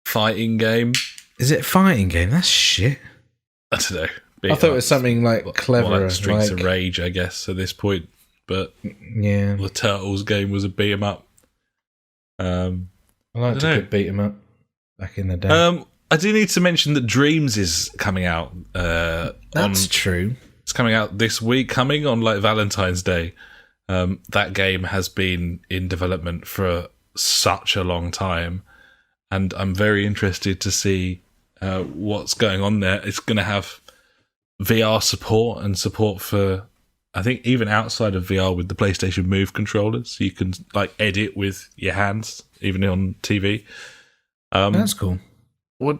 Fighting game. Is it a fighting game? That's shit. I don't know. I thought it was something like cleverer, like Streets of Rage, I guess, at this point. But yeah, the Turtles game was a beat 'em up. I liked a good beat 'em up back in the day. I do need to mention that Dreams is coming out. That's true. It's coming out this week, coming on like Valentine's Day. That game has been in development for such a long time, and I'm very interested to see what's going on there. It's going to have VR support and support for I think even outside of VR with the PlayStation Move controllers, you can like edit with your hands, even on TV. That's cool. What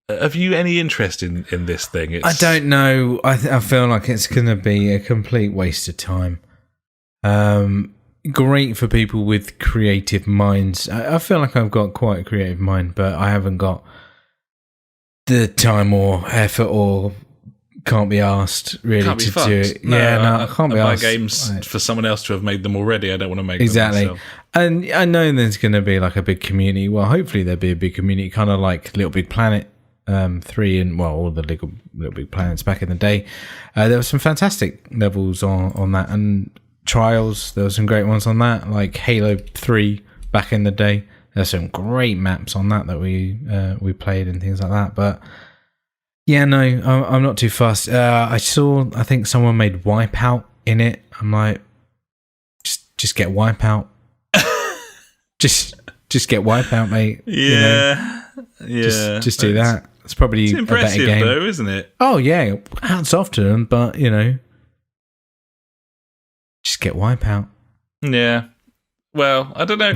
have you any interest in this thing? I don't know. I feel like it's going to be a complete waste of time. Great for people with creative minds. I feel like I've got quite a creative mind, but I haven't got the time or effort or can't be asked really can't be to fucked. do it. No, I can't be asked. Buy games for someone else to have made them already. I don't want to make exactly. them myself. And I know there's going to be like a big community. Well, hopefully there'll be a big community, kind of like Little Big Planet 3 and well, all the Little Big Planets back in the day. There were some fantastic levels on that, and Trials. There were some great ones on that, like Halo 3 back in the day. There's some great maps on that we played and things like that. But yeah, no, I'm not too fussed. I think someone made Wipeout in it. I'm like, just get Wipeout. just get Wipeout, mate. Yeah, Just do that. It's probably a better game, though, isn't it? Oh yeah, hats off to them, but just get Wipeout. Yeah. Well, I don't know.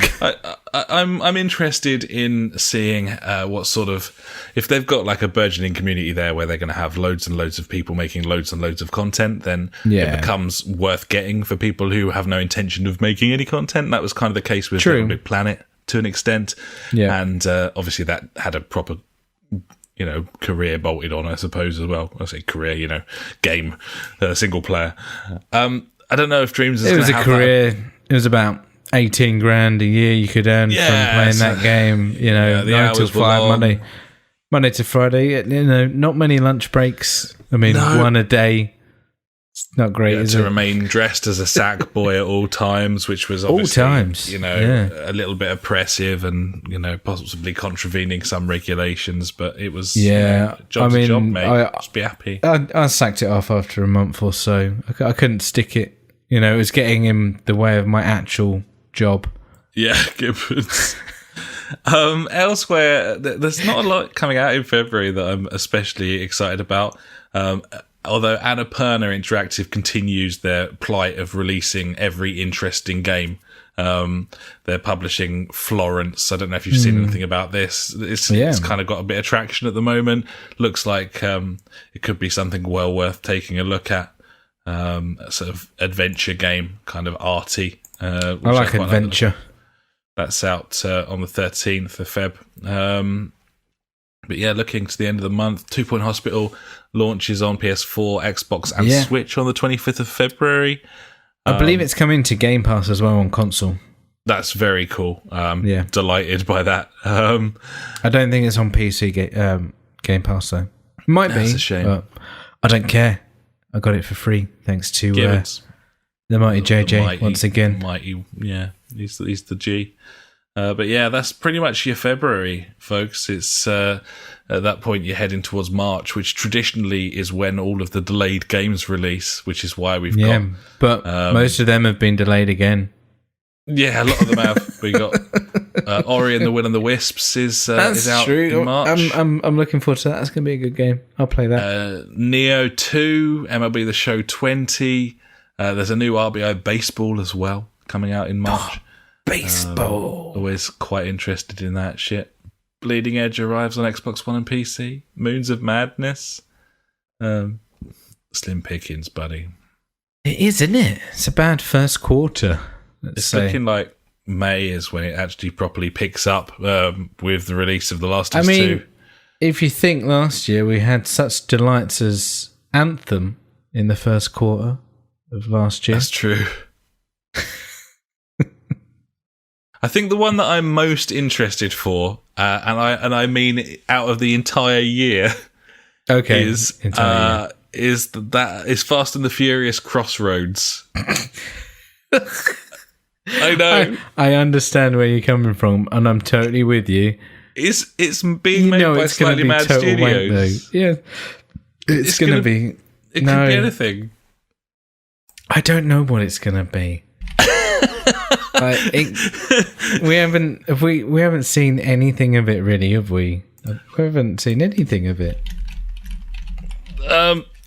I'm interested in seeing what sort of, if they've got like a burgeoning community there where they're going to have loads and loads of people making loads and loads of content, then it becomes worth getting for people who have no intention of making any content. That was kind of the case with Little Big Planet to an extent. Yeah. And obviously that had a proper, career bolted on, I suppose, as well. I say career, game, single player. I don't know if Dreams is going to have career. It was about 18 grand a year you could earn from playing that game, 9 till 5, Monday to Friday. Not many lunch breaks. I mean, one a day. It's not great, is it? To remain dressed as a sack boy at all times, which was obviously, a little bit oppressive and, possibly contravening some regulations, but it was, job's a job, mate. Just be happy. I sacked it off after a month or so. I couldn't stick it. It was getting in the way of my actual job. Yeah, good. Elsewhere, there's not a lot coming out in February that I'm especially excited about. Although Annapurna Interactive continues their plight of releasing every interesting game. They're publishing Florence. I don't know if you've seen anything about this. It's kind of got a bit of traction at the moment. Looks like it could be something well worth taking a look at. A sort of adventure game, kind of arty. I like adventure. That's out on the 13th of Feb. But yeah, looking to the end of the month, 2 Point Hospital launches on PS4, Xbox and Switch on the 25th of February. I believe it's coming to Game Pass as well on console. That's very cool. Delighted by that. I don't think it's on PC Game Pass though. Might be. That's a shame. But I don't care. I got it for free thanks to the mighty JJ once again. He's the G. But yeah, that's pretty much your February, folks. It's at that point you're heading towards March, which traditionally is when all of the delayed games release, which is why we've got. But most of them have been delayed again. Yeah, a lot of them have. We got Ori and the Will and the Wisps is out in March. I'm looking forward to that. That's going to be a good game. I'll play that. Neo 2, MLB The Show 20. There's a new RBI Baseball as well coming out in March. Baseball. Always quite interested in that shit. Bleeding Edge arrives on Xbox One and PC. Moons of Madness. Slim pickings, buddy. It is, isn't it? It's a bad first quarter. It's looking like May is when it actually properly picks up with the release of The Last of Us 2. If you think last year we had such delights as Anthem in the first quarter of last year. That's true. I think the one that I'm most interested for, and I mean out of the entire year, is Fast and the Furious Crossroads. I know. I understand where you're coming from, and I'm totally with you. It's being made by Slightly Mad Studios. Yeah, it's going to be. It could be anything. I don't know what it's going to be. We haven't seen anything of it, really, have we? We haven't seen anything of it.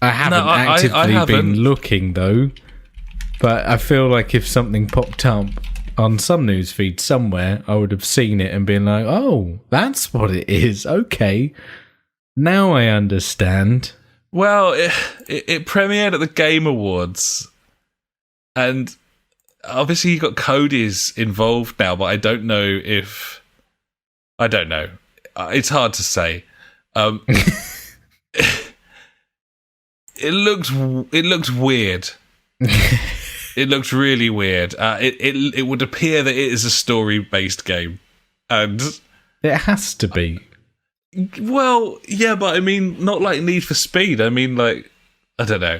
I haven't actively been looking though, but I feel like if something popped up on some news feed somewhere, I would have seen it and been like, "Oh, that's what it is." Okay, now I understand. Well, it premiered at the Game Awards, and obviously you got Cody's involved now, but I don't know. It's hard to say. It looks weird. It looks really weird. It would appear that it is a story-based game, and it has to be. Well, yeah, but I mean, not like Need for Speed. I mean, like, I don't know.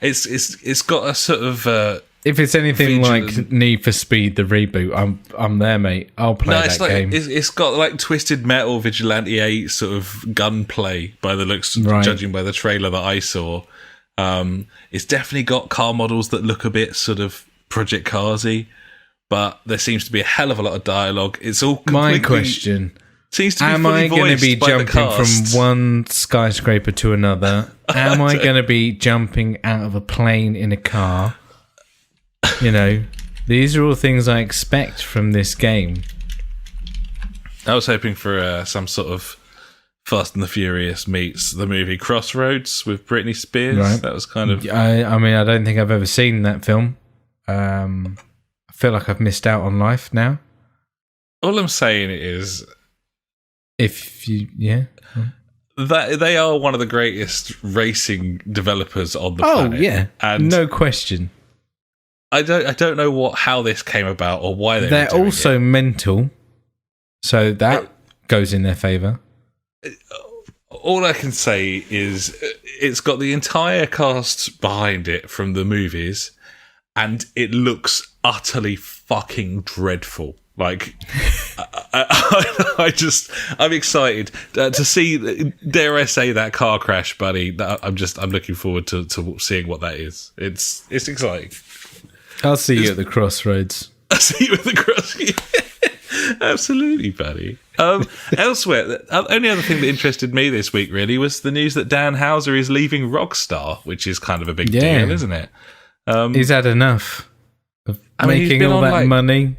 It's got a sort of. If it's anything like Need for Speed, the reboot, I'm there, mate. I'll play that game. It's got like Twisted Metal, Vigilante 8 sort of gunplay by the looks, judging by the trailer that I saw. It's definitely got car models that look a bit sort of Project Cars-y, but there seems to be a hell of a lot of dialogue. It's all completely... My question... Seems to be am I going to be jumping from one skyscraper to another? Am I going to be jumping out of a plane in a car? You know, these are all things I expect from this game. I was hoping for some sort of Fast and the Furious meets the movie Crossroads with Britney Spears. Right. That was kind of... I mean, I don't think I've ever seen that film. I feel like I've missed out on life now. All I'm saying is... that they are one of the greatest racing developers on the planet. Oh yeah, and no question. I don't know how this came about or why they're doing also it. Mental, so that goes in their favour. All I can say is it's got the entire cast behind it from the movies, and it looks utterly fucking dreadful. Like, I'm excited to see. Dare I say that car crash, buddy? I'm looking forward to seeing what that is. It's exciting. I'll see you at the crossroads. I'll see you at the crossroads. Absolutely, buddy. Elsewhere, the only other thing that interested me this week really was the news that Dan Houser is leaving Rockstar, which is kind of a big deal, isn't it? He's had enough of making all that money.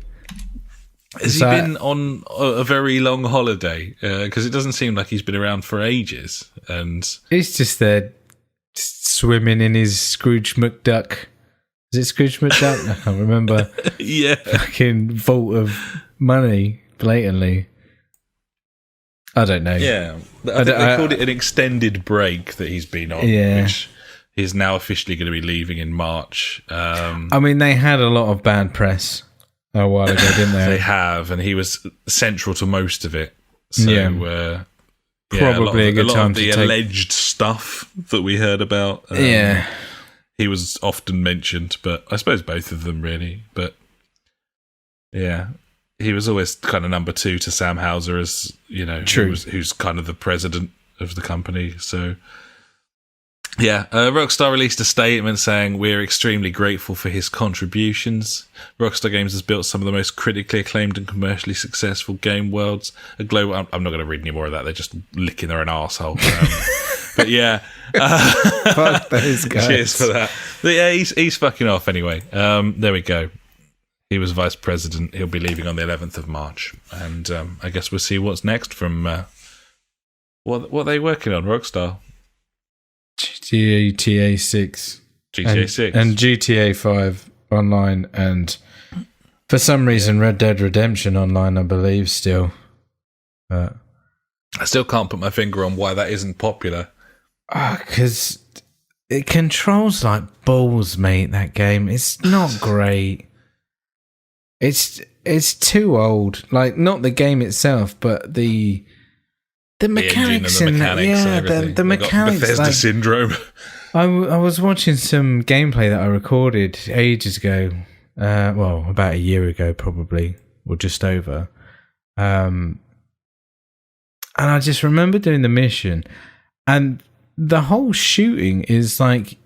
Has he been on a very long holiday? Because it doesn't seem like he's been around for ages. And he's just there swimming in his Scrooge McDuck. Is it Scrooge McDuck? I can't remember. Yeah. Fucking vault of money, blatantly. I don't know. Yeah. I think they called it an extended break that he's been on, which he's now officially going to be leaving in March. I mean, they had a lot of bad press a while ago, didn't they? They have, and he was central to most of it. So, probably a good time to take... the alleged stuff that we heard about. He was often mentioned, but I suppose both of them really. But yeah, he was always kind of number two to Sam Houser, as you know, who's kind of the president of the company. So. Yeah, Rockstar released a statement saying, "We're extremely grateful for his contributions. Rockstar Games has built some of the most critically acclaimed and commercially successful game worlds. A global..." I'm not going to read any more of that. They're just licking their own arsehole. But yeah. Fuck those guys. Cheers for that. But yeah, he's fucking off anyway. There we go. He was vice president. He'll be leaving on the 11th of March. And I guess we'll see what's next from... what are they working on, Rockstar? GTA 6. GTA 6. And GTA 5 online, and for some reason Red Dead Redemption online, I believe, still. I still can't put my finger on why that isn't popular. Because it controls like balls, mate, that game. It's not great. It's too old. Like, not the game itself, but the mechanics in that. Yeah, the mechanics. Bethesda syndrome. I was watching some gameplay that I recorded ages ago. Well, about a year ago, probably, or just over. And I just remember doing the mission, and the whole shooting is like,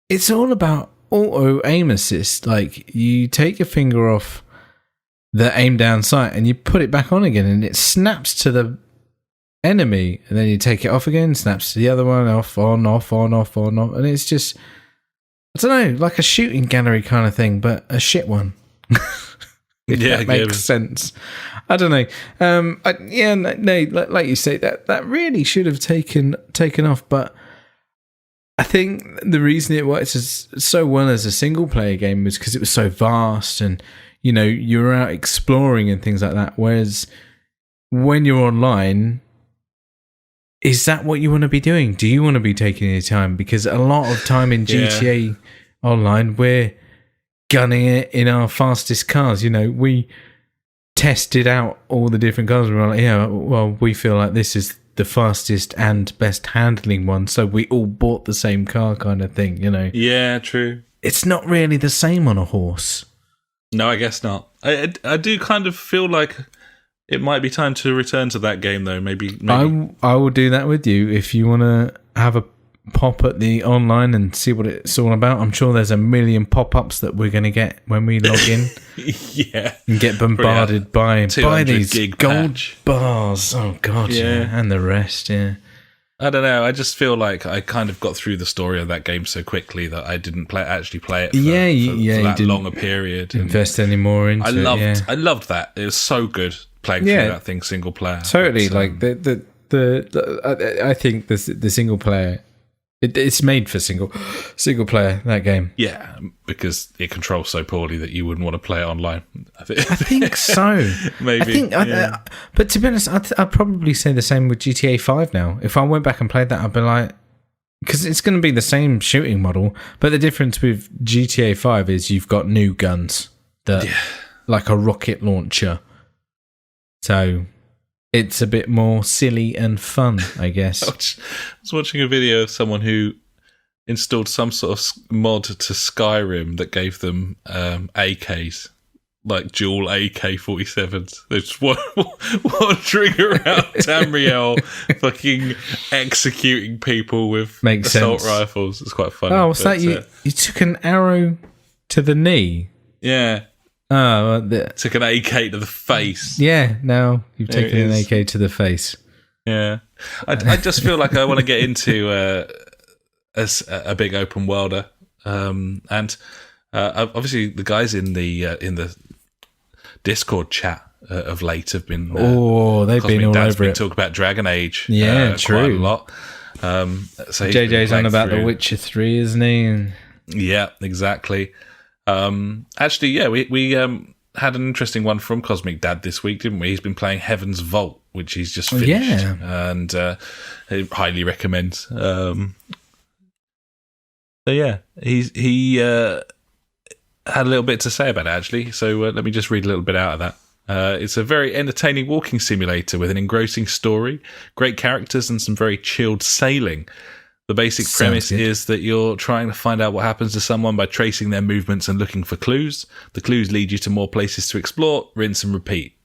it's all about auto aim assist. Like, you take your finger off the aim down sight and you put it back on again, and it snaps to the enemy, and then you take it off again, snaps to the other one, off, on, off, on, off, on, off, and it's just, I don't know, like a shooting gallery kind of thing, but a shit one. If that makes sense. I don't know. No, like you say, that really should have taken off, but I think the reason it worked so well as a single player game was because it was so vast, and you were out exploring and things like that. Whereas when you're online, is that what you want to be doing? Do you want to be taking your time? Because a lot of time in GTA Online, we're gunning it in our fastest cars. We tested out all the different cars. We were like, we feel like this is the fastest and best handling one, so we all bought the same car kind of thing, Yeah, true. It's not really the same on a horse. No, I guess not. I do kind of feel like it might be time to return to that game, though. Maybe. I will do that with you if you want to have a pop at the online and see what it's all about. I'm sure there's a million pop-ups that we're going to get when we log in. Yeah. And get bombarded by these gold patch. Bars. Oh, God, yeah. And the rest, yeah. I don't know. I just feel like I kind of got through the story of that game so quickly that I didn't actually play it for that long a period. Invest any more into it. I loved that. It was so good playing through that thing single player. Totally. Like I think the single player, it's made for single player, that game. Yeah, because it controls so poorly that you wouldn't want to play it online. I think so. Maybe. But to be honest, I'd probably say the same with GTA 5 now. If I went back and played that, I'd be like, because it's going to be the same shooting model, but the difference with GTA 5 is you've got new guns that, like a rocket launcher. So it's a bit more silly and fun, I guess. I was watching a video of someone who installed some sort of mod to Skyrim that gave them AKs, like dual AK-47s. They're just wandering around Tamriel, fucking executing people with assault rifles. It's quite funny. Oh, what's that? You took an arrow to the knee? Yeah. Oh, took an AK to the face. Yeah, now you've taken an AK to the face. Yeah, I just feel like I want to get into a big open worlder, and obviously the guys in the Discord chat of late have been they've been all over it. Talk about Dragon Age, true, quite a lot. So JJ's on about The Witcher 3, isn't he? Yeah, exactly. Actually, we had an interesting one from Cosmic Dad this week, didn't we? He's been playing Heaven's Vault, which he's just finished, and he highly recommends. So yeah, he had a little bit to say about it, actually. So let me just read a little bit out of that. It's a very entertaining walking simulator with an engrossing story, great characters, and some very chilled sailing. The basic premise is that you're trying to find out what happens to someone by tracing their movements and looking for clues. The clues lead you to more places to explore, rinse and repeat.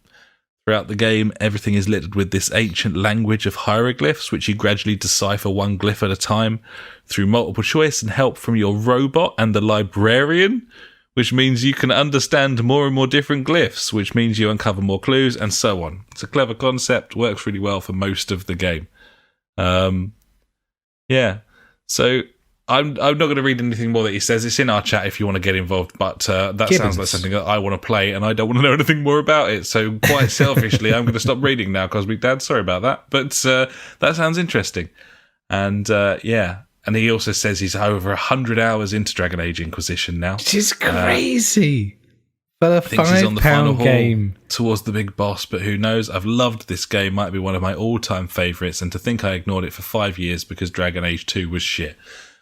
Throughout the game, everything is littered with this ancient language of hieroglyphs, which you gradually decipher one glyph at a time through multiple choice and help from your robot and the librarian, which means you can understand more and more different glyphs, which means you uncover more clues, and so on. It's a clever concept, works really well for most of the game. Yeah, so I'm not going to read anything more that he says. It's in our chat if you want to get involved, but that sounds like something that I want to play, and I don't want to know anything more about it. So quite selfishly, I'm going to stop reading now, Cosmic Dad. Sorry about that, but that sounds interesting. And and he also says he's over 100 hours into Dragon Age Inquisition now. Which is crazy. For a thinks he's on the final game towards the big boss, but who knows? I've loved this game. Might be one of my all-time favourites, and to think I ignored it for 5 years because Dragon Age 2 was shit.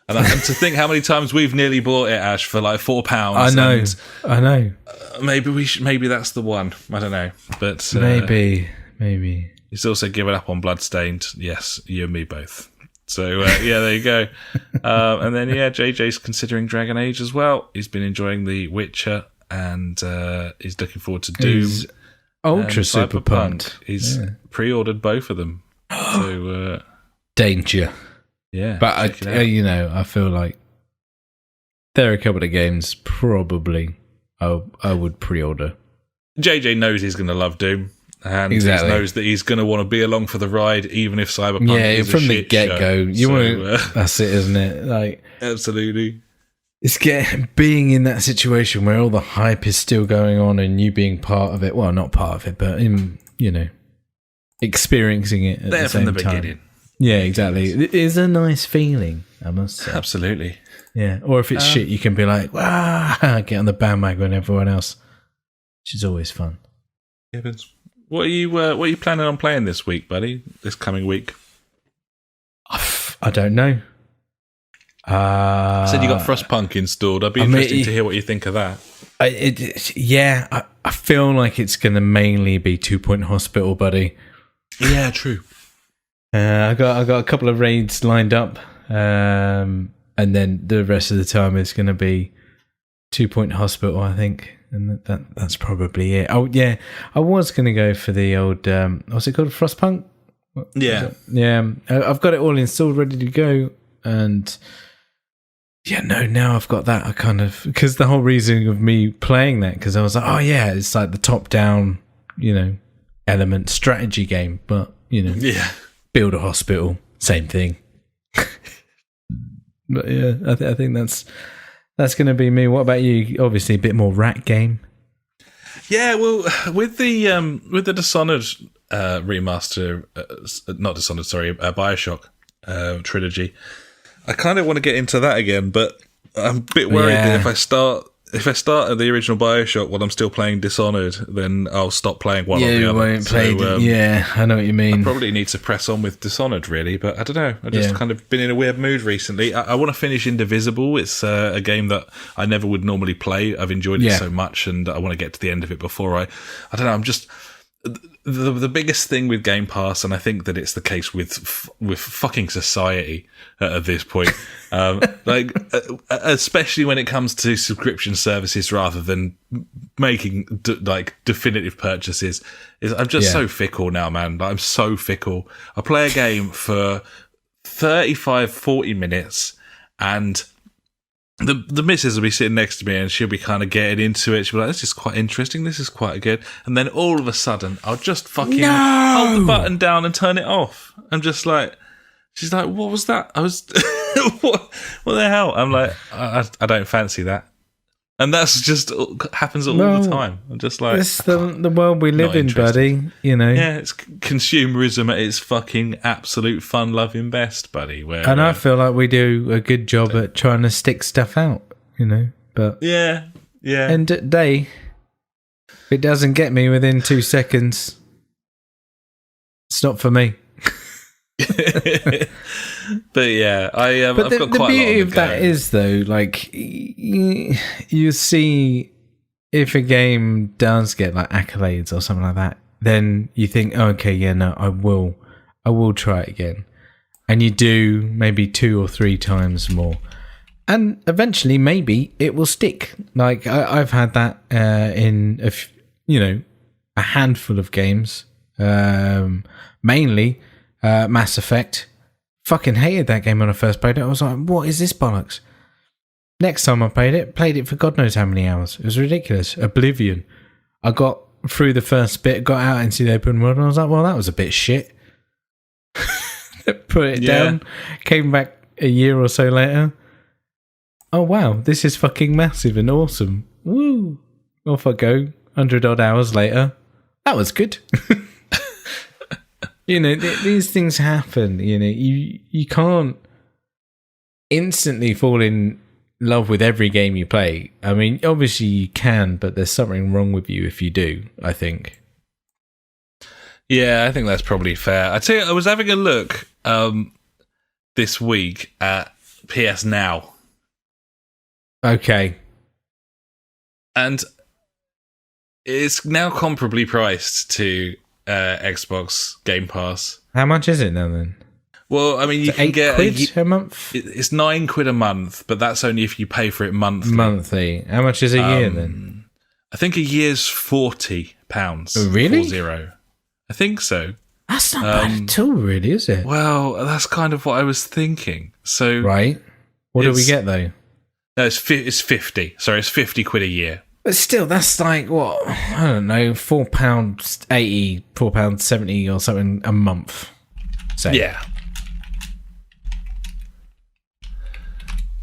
And to think how many times we've nearly bought it, Ash, for like £4. I know. Maybe that's the one. I don't know, but maybe. He's also given up on Bloodstained. Yes, you and me both. So there you go. And then JJ's considering Dragon Age as well. He's been enjoying The Witcher. And he's looking forward to Doom. He's ultra super pumped. He's pre-ordered both of them. So danger. Yeah, but I feel like there are a couple of games probably I would pre-order. JJ knows he's going to love Doom. and he knows that he's going to want to be along for the ride, even if Cyberpunk is from a the shit get-go. show. That's it, isn't it? Like, absolutely. It's being in that situation where all the hype is still going on and you being part of it. Well, not part of it, but experiencing it at the same time. From the beginning. Yeah, exactly. It is a nice feeling, I must say. Absolutely. Yeah. Or if it's shit, you can be like, get on the bandwagon with everyone else, which is always fun. Yeah, but what are you planning on playing this week, buddy? This coming week? I don't know. Said you got Frostpunk installed. I'd be interested to hear what you think of that. I feel like it's going to mainly be 2 Point Hospital, buddy. Yeah, true. I got a couple of raids lined up, and then the rest of the time is going to be 2 Point Hospital, I think, and that's probably it. Oh yeah, I was going to go for the old what's it called, Frostpunk? Yeah, I've got it all installed, ready to go, and now I've got that. I kind of, because the whole reason of me playing that, because I was like, oh yeah, it's like the top down, element strategy game, but build a hospital, same thing. But yeah, I think that's going to be me. What about you? Obviously, a bit more rat game. Yeah, well, with the Dishonored remaster, not Dishonored, sorry, BioShock trilogy, I kind of want to get into that again, but I'm a bit worried that if I start at the original BioShock while I'm still playing Dishonored, then I'll stop playing one or the other. Won't play. I know what you mean. I probably need to press on with Dishonored, really, but I don't know. I've just kind of been in a weird mood recently. I want to finish Indivisible. It's a game that I never would normally play. I've enjoyed it so much, and I want to get to the end of it before I don't know. I'm just... The biggest thing with Game Pass, and I think that it's the case with fucking society at this point, especially when it comes to subscription services rather than making definitive purchases, is I'm just so fickle now, man. I'm so fickle. I play a game for 35-40 minutes, and the missus will be sitting next to me and she'll be kind of getting into it. She'll be like, this is quite interesting, this is quite good. And then all of a sudden, I'll just fucking hold the button down and turn it off. I'm just like, she's like, what was that? I was, what the hell? I'm like, I don't fancy that. And that's just happens all the time. I'm just like, it's the world we live in, buddy. Yeah, it's consumerism at its fucking absolute fun-loving best, buddy. And I feel like we do a good job at trying to stick stuff out, But yeah. End of the day, if it doesn't get me within 2 seconds, it's not for me. But yeah, I've got quite a lot. The beauty of that is, though, like you see, if a game does get like accolades or something like that, then you think, oh, okay, yeah, no, I will try it again, and you do maybe 2 or 3 times more, and eventually maybe it will stick. Like I've had that in a handful of games, mainly Mass Effect. Fucking hated that game when I first played it. I was like, what is this bollocks? Next time I played it for God knows how many hours. It was ridiculous. Oblivion. I got through the first bit, got out into the open world, and I was like, well, that was a bit shit. Put it down. Came back a year or so later. Oh, wow, this is fucking massive and awesome. Woo. Off I go. 100 odd hours later. That was good. These things happen. You can't instantly fall in love with every game you play. I mean, obviously you can, but there's something wrong with you if you do, I think. Yeah, I think that's probably fair. I tell you, I was having a look this week at PS Now. Okay. And it's now comparably priced to Xbox Game Pass. How much is it now then? Well, I mean, you can get £8 a month. It's £9 a month, but that's only if you pay for it monthly. Monthly. How much is a year then? I think a year's £40. Oh, really? 40. I think so. That's not bad at all, really, is it? Well, that's kind of what I was thinking. So, right. What do we get though? No, it's 50. Sorry, it's £50 a year. But still, that's like, what? I don't know, £4.80, £4.70 or something a month. Say. Yeah.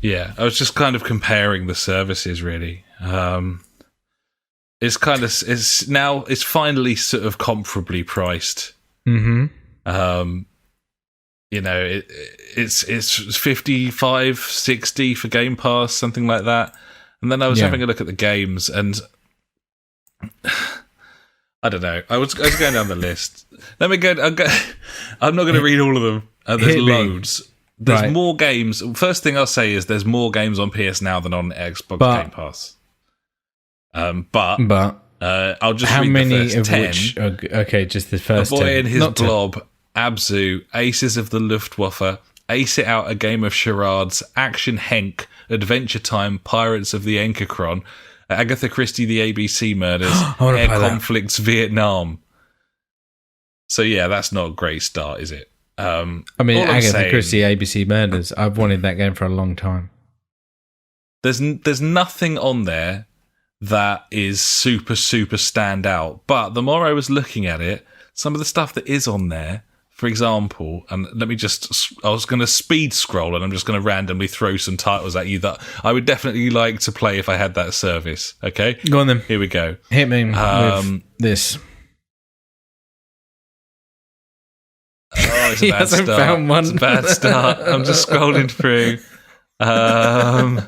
Yeah, I was just kind of comparing the services, really. It's finally sort of comparably priced. Mm-hmm. It's 55, 60 for Game Pass, something like that. And then I was having a look at the games, and I don't know. I was going down the list. Let me go. I'm not going to read all of them. There's loads. There's more games. First thing I'll say is there's more games on PS Now than on Xbox Game Pass. But I'll just how read many the first 10. Which? Okay, just the first. A Boy 10. and His Blob, Abzu, Aces of the Luftwaffe, Ace It Out, A Game of Charades, Action Henk, Adventure Time, Pirates of the Enkerkron, Agatha Christie, The ABC Murders, Air Conflicts, Vietnam. So yeah, that's not a great start, is it? Agatha Christie, ABC Murders. I've wanted that game for a long time. There's nothing on there that is super, super stand out. But the more I was looking at it, some of the stuff that is on there, for example, and I was going to speed scroll and I'm just going to randomly throw some titles at you that I would definitely like to play if I had that service. Okay? Go on then. Here we go. Hit me with this. Oh, it's a bad start. Found one. It's a bad start. I'm just scrolling through. And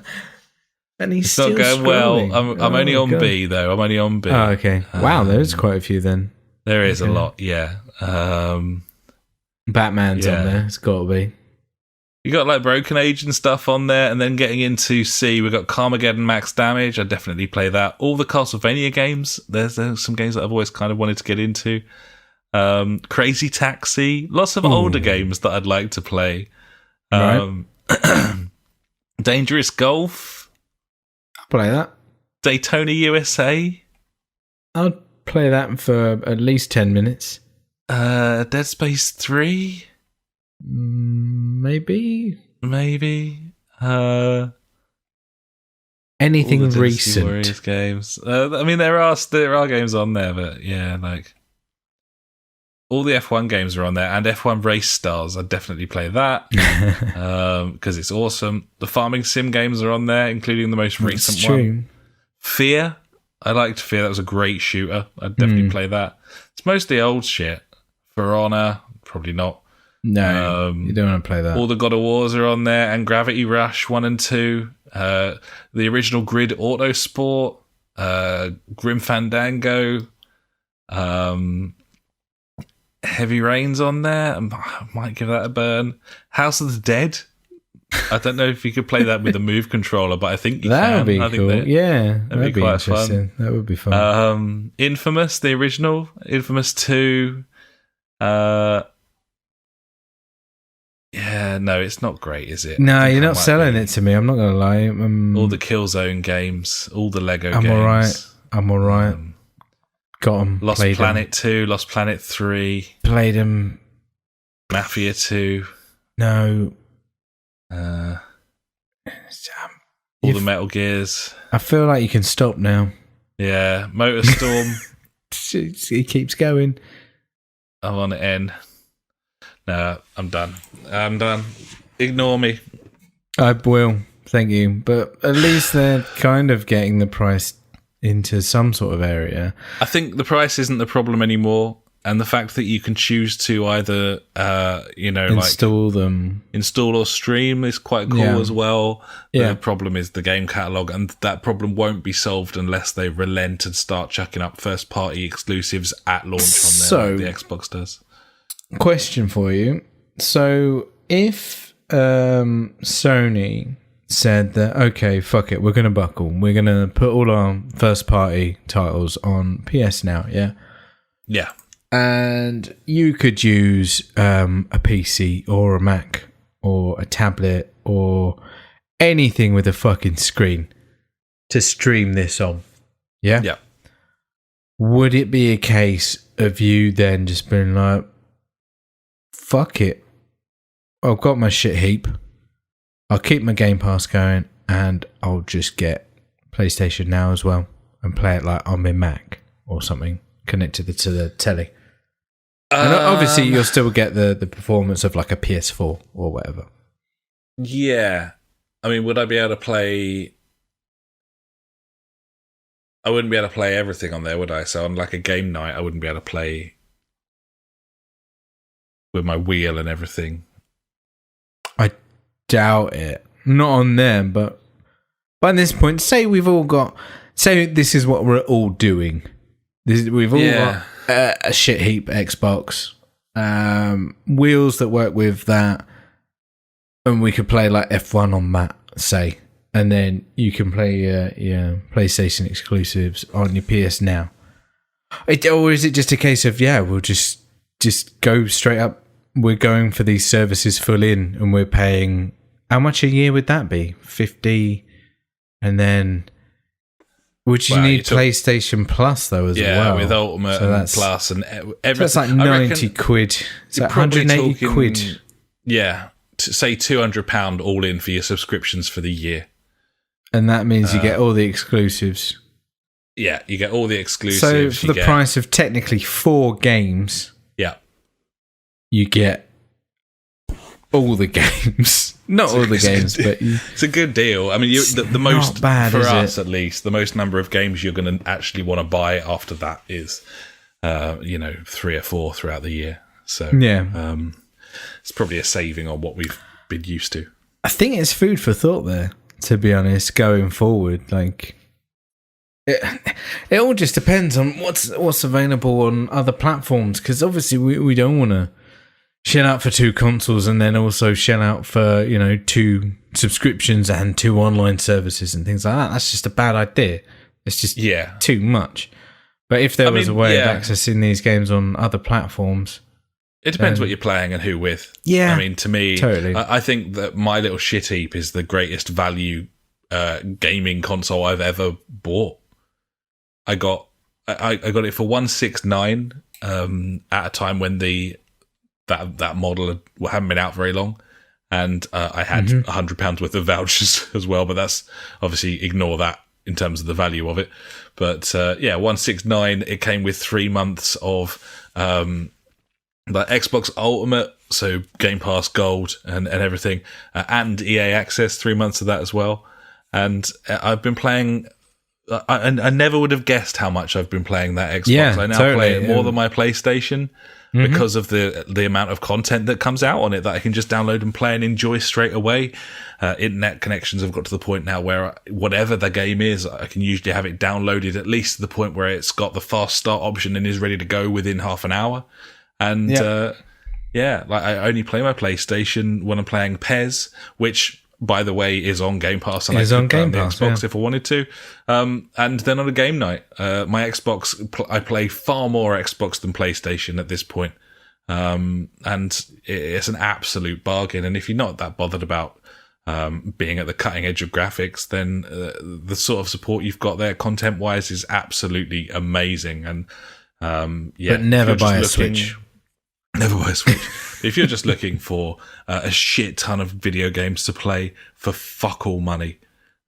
he's it's still not going scrolling. well. I'm only on B, though. I'm only on B. Oh, okay. Wow, there's quite a few then. There is a lot, yeah. Batman's on there. It's got to be. You got like Broken Age and stuff on there, and then getting into C, we've got Carmageddon Max Damage. I definitely play that. All the Castlevania games. There's some games that I've always kind of wanted to get into. Crazy Taxi. Lots of older games that I'd like to play. Dangerous Golf. I'll play that. Daytona USA. I'll play that for at least 10 minutes. Dead Space 3? Maybe. Anything recent. Warriors games. There are games on there, but yeah, like all the F1 games are on there, and F1 Race Stars. I'd definitely play that because it's awesome. The farming sim games are on there, including the most recent one. Fear. I liked Fear. That was a great shooter. I'd definitely play that. It's mostly old shit. For Honor, probably not. No, you don't want to play that. All the God of Wars are on there, and Gravity Rush 1 and 2. The original Grid Autosport, Grim Fandango, Heavy Rain's on there. I might give that a burn. House of the Dead. I don't know if you could play that with a Move controller, but I think you that can. Would be cool. That'd be quite fun. That would be fun. Infamous, the original, Infamous 2. No, it's not great, is it? No, you're not selling it to me. I'm not going to lie. All the Killzone games, all the Lego games. I'm all right. Got them. Lost Planet 2, Lost Planet 3. Played them. Mafia 2. No. All the Metal Gears. I feel like you can stop now. Yeah, Motorstorm. He keeps going. I'm on N. No, I'm done. Ignore me. I will. Thank you. But at least they're kind of getting the price into some sort of area. I think the price isn't the problem anymore. And the fact that you can choose to either, install or stream is quite cool as well. The problem is the game catalogue, and that problem won't be solved unless they relent and start chucking up first-party exclusives at launch on there, like the Xbox does. Question for you. So, if Sony said that, okay, fuck it, we're going to buckle. We're going to put all our first-party titles on PS Now, yeah? Yeah. And you could use a PC or a Mac or a tablet or anything with a fucking screen to stream this on. Yeah? Yeah. Would it be a case of you then just being like, fuck it, I've got my shit heap, I'll keep my Game Pass going, and I'll just get PlayStation Now as well? and play it like on my Mac or something connected to the telly. And obviously, you'll still get the performance of like a PS4 or whatever. Yeah. I mean, would I be able to play... I wouldn't be able to play everything on there, would I? So on like a game night, I wouldn't be able to play with my wheel and everything. I doubt it. Not on there, but by this point, say this is what we're all doing. We've all got a shit heap Xbox, wheels that work with that, and we could play like F1 on that, say, and then you can play your PlayStation exclusives on your PS Now. Or is it just a case of we'll just go straight up? We're going for these services full in, and we're paying how much a year would that be? 50, and then would you need PlayStation Plus though as well? Yeah, with Ultimate and Plus and everything. So that's like 90 quid. It's like 180 quid. Yeah, say £200 all in for your subscriptions for the year, and that means you get all the exclusives. Yeah, you get all the exclusives. So for the price of technically 4 games. You get all the games. Not all the games, but... It's a good deal. I mean, the most, bad, for us at least, the most number of games you're going to actually want to buy after that is, 3 or 4 throughout the year. So, it's probably a saving on what we've been used to. I think it's food for thought there, to be honest, going forward. Like... It all just depends on what's available on other platforms, because obviously we don't want to shell out for 2 consoles and then also shell out for 2 subscriptions and 2 online services and things like that. That's just a bad idea. It's just too much. But if there was a way of accessing these games on other platforms, it depends what you're playing and who with. Yeah, I mean, to me, totally. I think that my little shit heap is the greatest value gaming console I've ever bought. I got it for $169 at a time when that model hadn't been out very long, and I had £100 worth of vouchers as well. But that's obviously ignore that in terms of the value of it. But $169. It came with 3 months of the Xbox Ultimate, so Game Pass Gold and everything, and EA Access. 3 months of that as well. And I've been playing. I never would have guessed how much I've been playing that Xbox. Yeah, I now play it more than my PlayStation because of the amount of content that comes out on it that I can just download and play and enjoy straight away. Internet connections have got to the point now where whatever the game is, I can usually have it downloaded at least to the point where it's got the fast start option and is ready to go within half an hour. And I only play my PlayStation when I'm playing PES, which, by the way, is on Game Pass, and I could play on the Xbox if I wanted to. And then on a game night, my Xbox, I play far more Xbox than PlayStation at this point. And it's an absolute bargain. And if you're not that bothered about being at the cutting edge of graphics, then the sort of support you've got there, content-wise, is absolutely amazing. And but never buy a Switch. Never buy a Switch. If you're just looking for a shit ton of video games to play for fuck all money,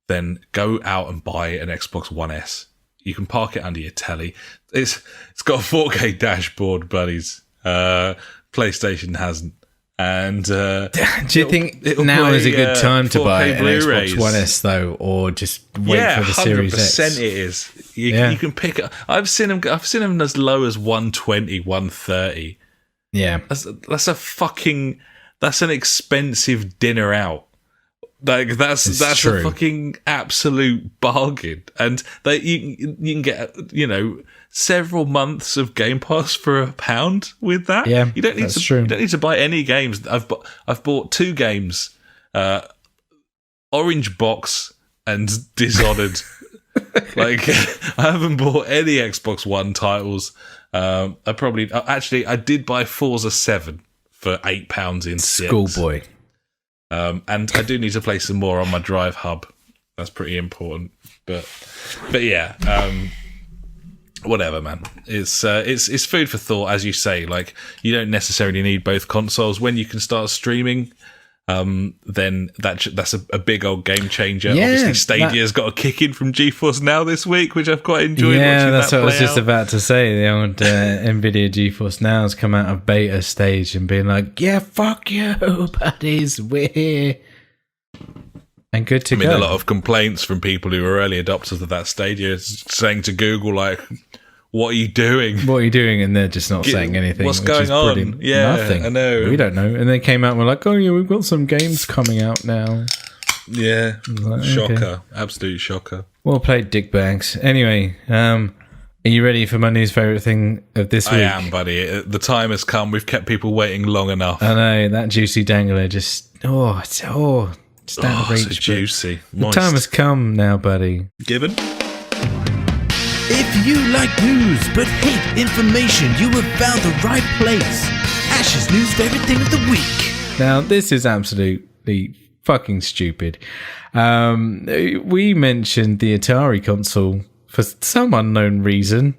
then go out and buy an Xbox One S. You can park it under your telly. It's got a 4K dashboard, buddies. PlayStation hasn't. And do you think now is a good time to buy an Blu-rays. Xbox One S though, or just wait for the Series X? 100% it is. You can pick it. I've seen them as low as 120, 130. Yeah, that's an expensive dinner out. Like that's a fucking absolute bargain, and you can get several months of Game Pass for £1 with that. Yeah, you don't need to buy any games. I've bought 2 games, Orange Box and Dishonored. Like I haven't bought any Xbox One titles. I did buy Forza 7 for £8 in Schoolboy. And I do need to play some more on my Drive Hub. That's pretty important. But whatever, man. It's food for thought, as you say. Like, you don't necessarily need both consoles when you can start streaming. then that's a big old game changer. Obviously, Stadia's got a kick in from GeForce Now this week, which I've quite enjoyed. Yeah, that's what I was just about to say. The old NVIDIA GeForce Now has come out of beta stage and been like, yeah, fuck you, buddies, we're here. And good to go. A lot of complaints from people who were early adopters of that Stadia saying to Google, like, what are you doing? What are you doing? And they're just not saying anything. What's going on? Brilliant. Yeah, nothing. I know. We don't know. And they came out and were like, oh, yeah, we've got some games coming out now. Yeah. Like, shocker. Okay. Absolute shocker. Well played, dickbags. Anyway, are you ready for my news favourite thing of this week? I am, buddy. The time has come. We've kept people waiting long enough. I know. That juicy dangler just... it's out of reach. So juicy. The time has come now, buddy. Gibbon? If you like news but hate information, you have found the right place. Ash's news favorite thing of the week. Now, this is absolutely fucking stupid. We mentioned the Atari console for some unknown reason,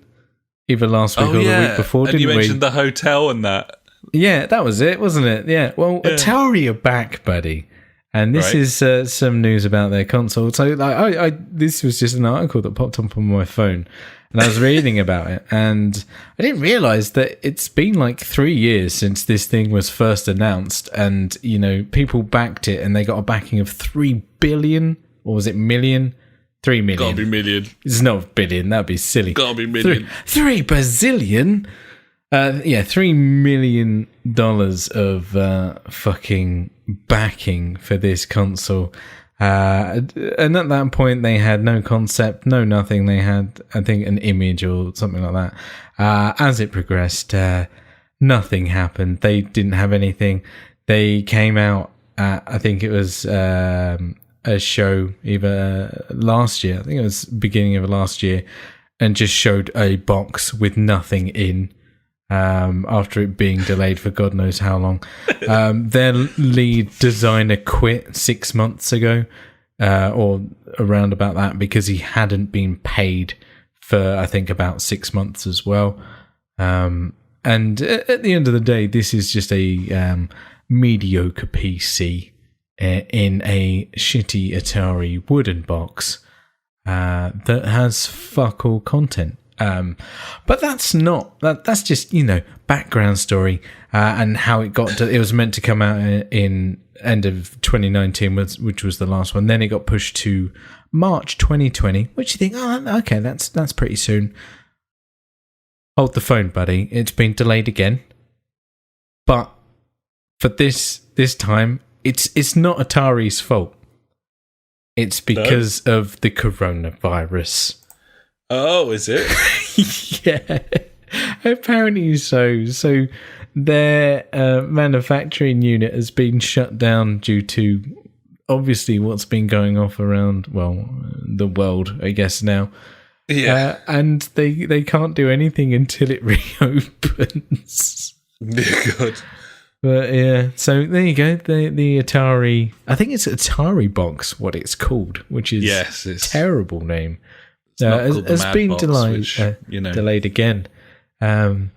either last week or the week before, didn't we? And you mentioned the hotel and that. Yeah, that was it, wasn't it? Yeah. Well, Atari are back, buddy. And this is some news about their console. So, this was just an article that popped up on my phone, and I was reading about it, and I didn't realise that it's been like 3 years since this thing was first announced, and people backed it, and they got a backing of 3 billion, or was it million? 3 million. Gotta be million. It's not billion. That'd be silly. Gotta be million. 3 bazillion. $3 million of fucking backing for this console. And at that point, they had no concept, no nothing. They had, I think, an image or something like that. As it progressed, nothing happened. They didn't have anything. They came out at, I think it was a show either last year. I think it was beginning of last year, and just showed a box with nothing in. After it being delayed for God knows how long. Their lead designer quit 6 months ago, or around about that, because he hadn't been paid for, I think, about 6 months as well. And at the end of the day, this is just a mediocre PC in a shitty Atari wooden box that has fuck all content. But that's not that's just background story and how it got to, it was meant to come out in end of 2019, which was the last one. Then it got pushed to March 2020, which you think, okay, that's pretty soon. Hold the phone, buddy. It's been delayed again. But for this time, it's not Atari's fault. It's because of the coronavirus. Oh, is it? Yeah, apparently so. So their manufacturing unit has been shut down due to obviously what's been going off around, the world, I guess now. Yeah, and they can't do anything until it reopens. Good. But yeah, so there you go. The Atari, I think it's Atari Box, what it's called, which is a terrible name. It's been delayed again. It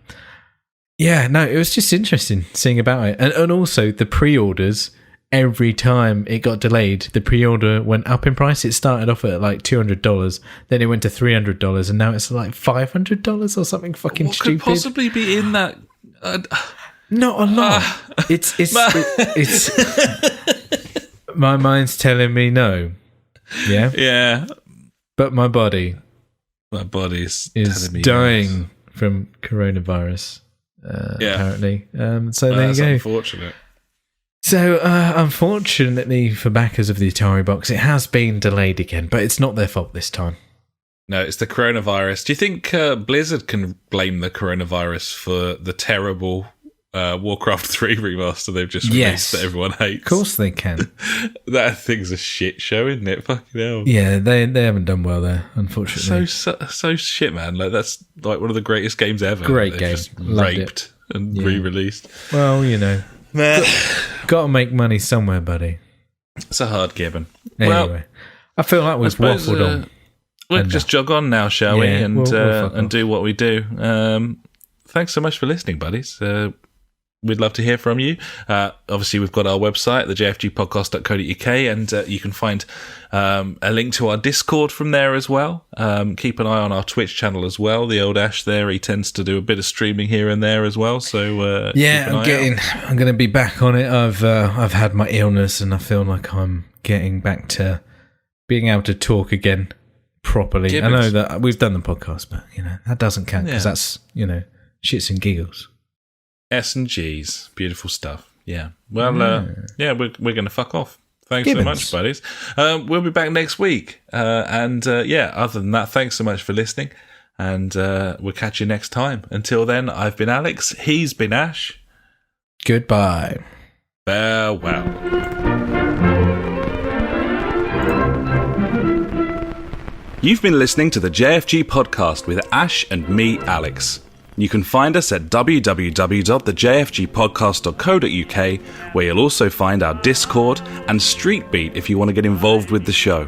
was just interesting seeing about it. And also the pre-orders, every time it got delayed, the pre-order went up in price. It started off at like $200, then it went to $300, and now it's like $500 or something fucking stupid. What could possibly be in that? Not a lot. It's my mind's telling me no. Yeah? Yeah. But my body's is dying from coronavirus, apparently. So there you go. Unfortunate. So, unfortunately for backers of the Atari box, it has been delayed again, but it's not their fault this time. No, it's the coronavirus. Do you think Blizzard can blame the coronavirus for the terrible Warcraft 3 remaster they've just released that everyone hates? Of course they can. That thing's a shit show, isn't it? Fucking hell. Yeah, they haven't done well there, unfortunately. So shit, man. Like, that's like one of the greatest games ever. Great game. Just raped and re-released. Well, got to make money somewhere, buddy. It's a hard given. Anyway, I feel like we've waffled on. We'll just jog on now, shall we? And we'll and do what we do. Thanks so much for listening, buddies. we'd love to hear from you. Obviously, we've got our website, the jfgpodcast.co.uk, and you can find a link to our Discord from there as well. Keep an eye on our Twitch channel as well. The old Ash there, he tends to do a bit of streaming here and there as well. So I'm going to be back on it. I've had my illness, and I feel like I'm getting back to being able to talk again properly. I know that we've done the podcast, but that doesn't count because that's shits and giggles. S&Gs, beautiful stuff. Yeah. Well, we're going to fuck off. Thanks so much, buddies. We'll be back next week. Other than that, thanks so much for listening. And we'll catch you next time. Until then, I've been Alex. He's been Ash. Goodbye. Farewell. You've been listening to the JfG Podcast with Ash and me, Alex. You can find us at www.thejfgpodcast.co.uk, where you'll also find our Discord and Street Beat if you want to get involved with the show.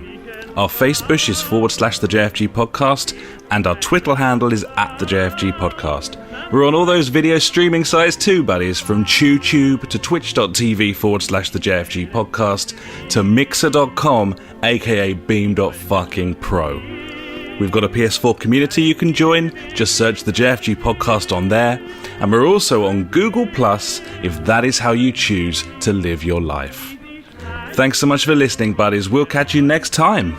Our Facebook is /the JfG Podcast, and our Twitter handle is @the JfG Podcast. We're on all those video streaming sites too, buddies, from TubeTube to twitch.tv /the JfG Podcast to mixer.com, aka beam.fucking-pro. We've got a PS4 community you can join. Just search the JfG Podcast on there. And we're also on Google Plus if that is how you choose to live your life. Thanks so much for listening, buddies. We'll catch you next time.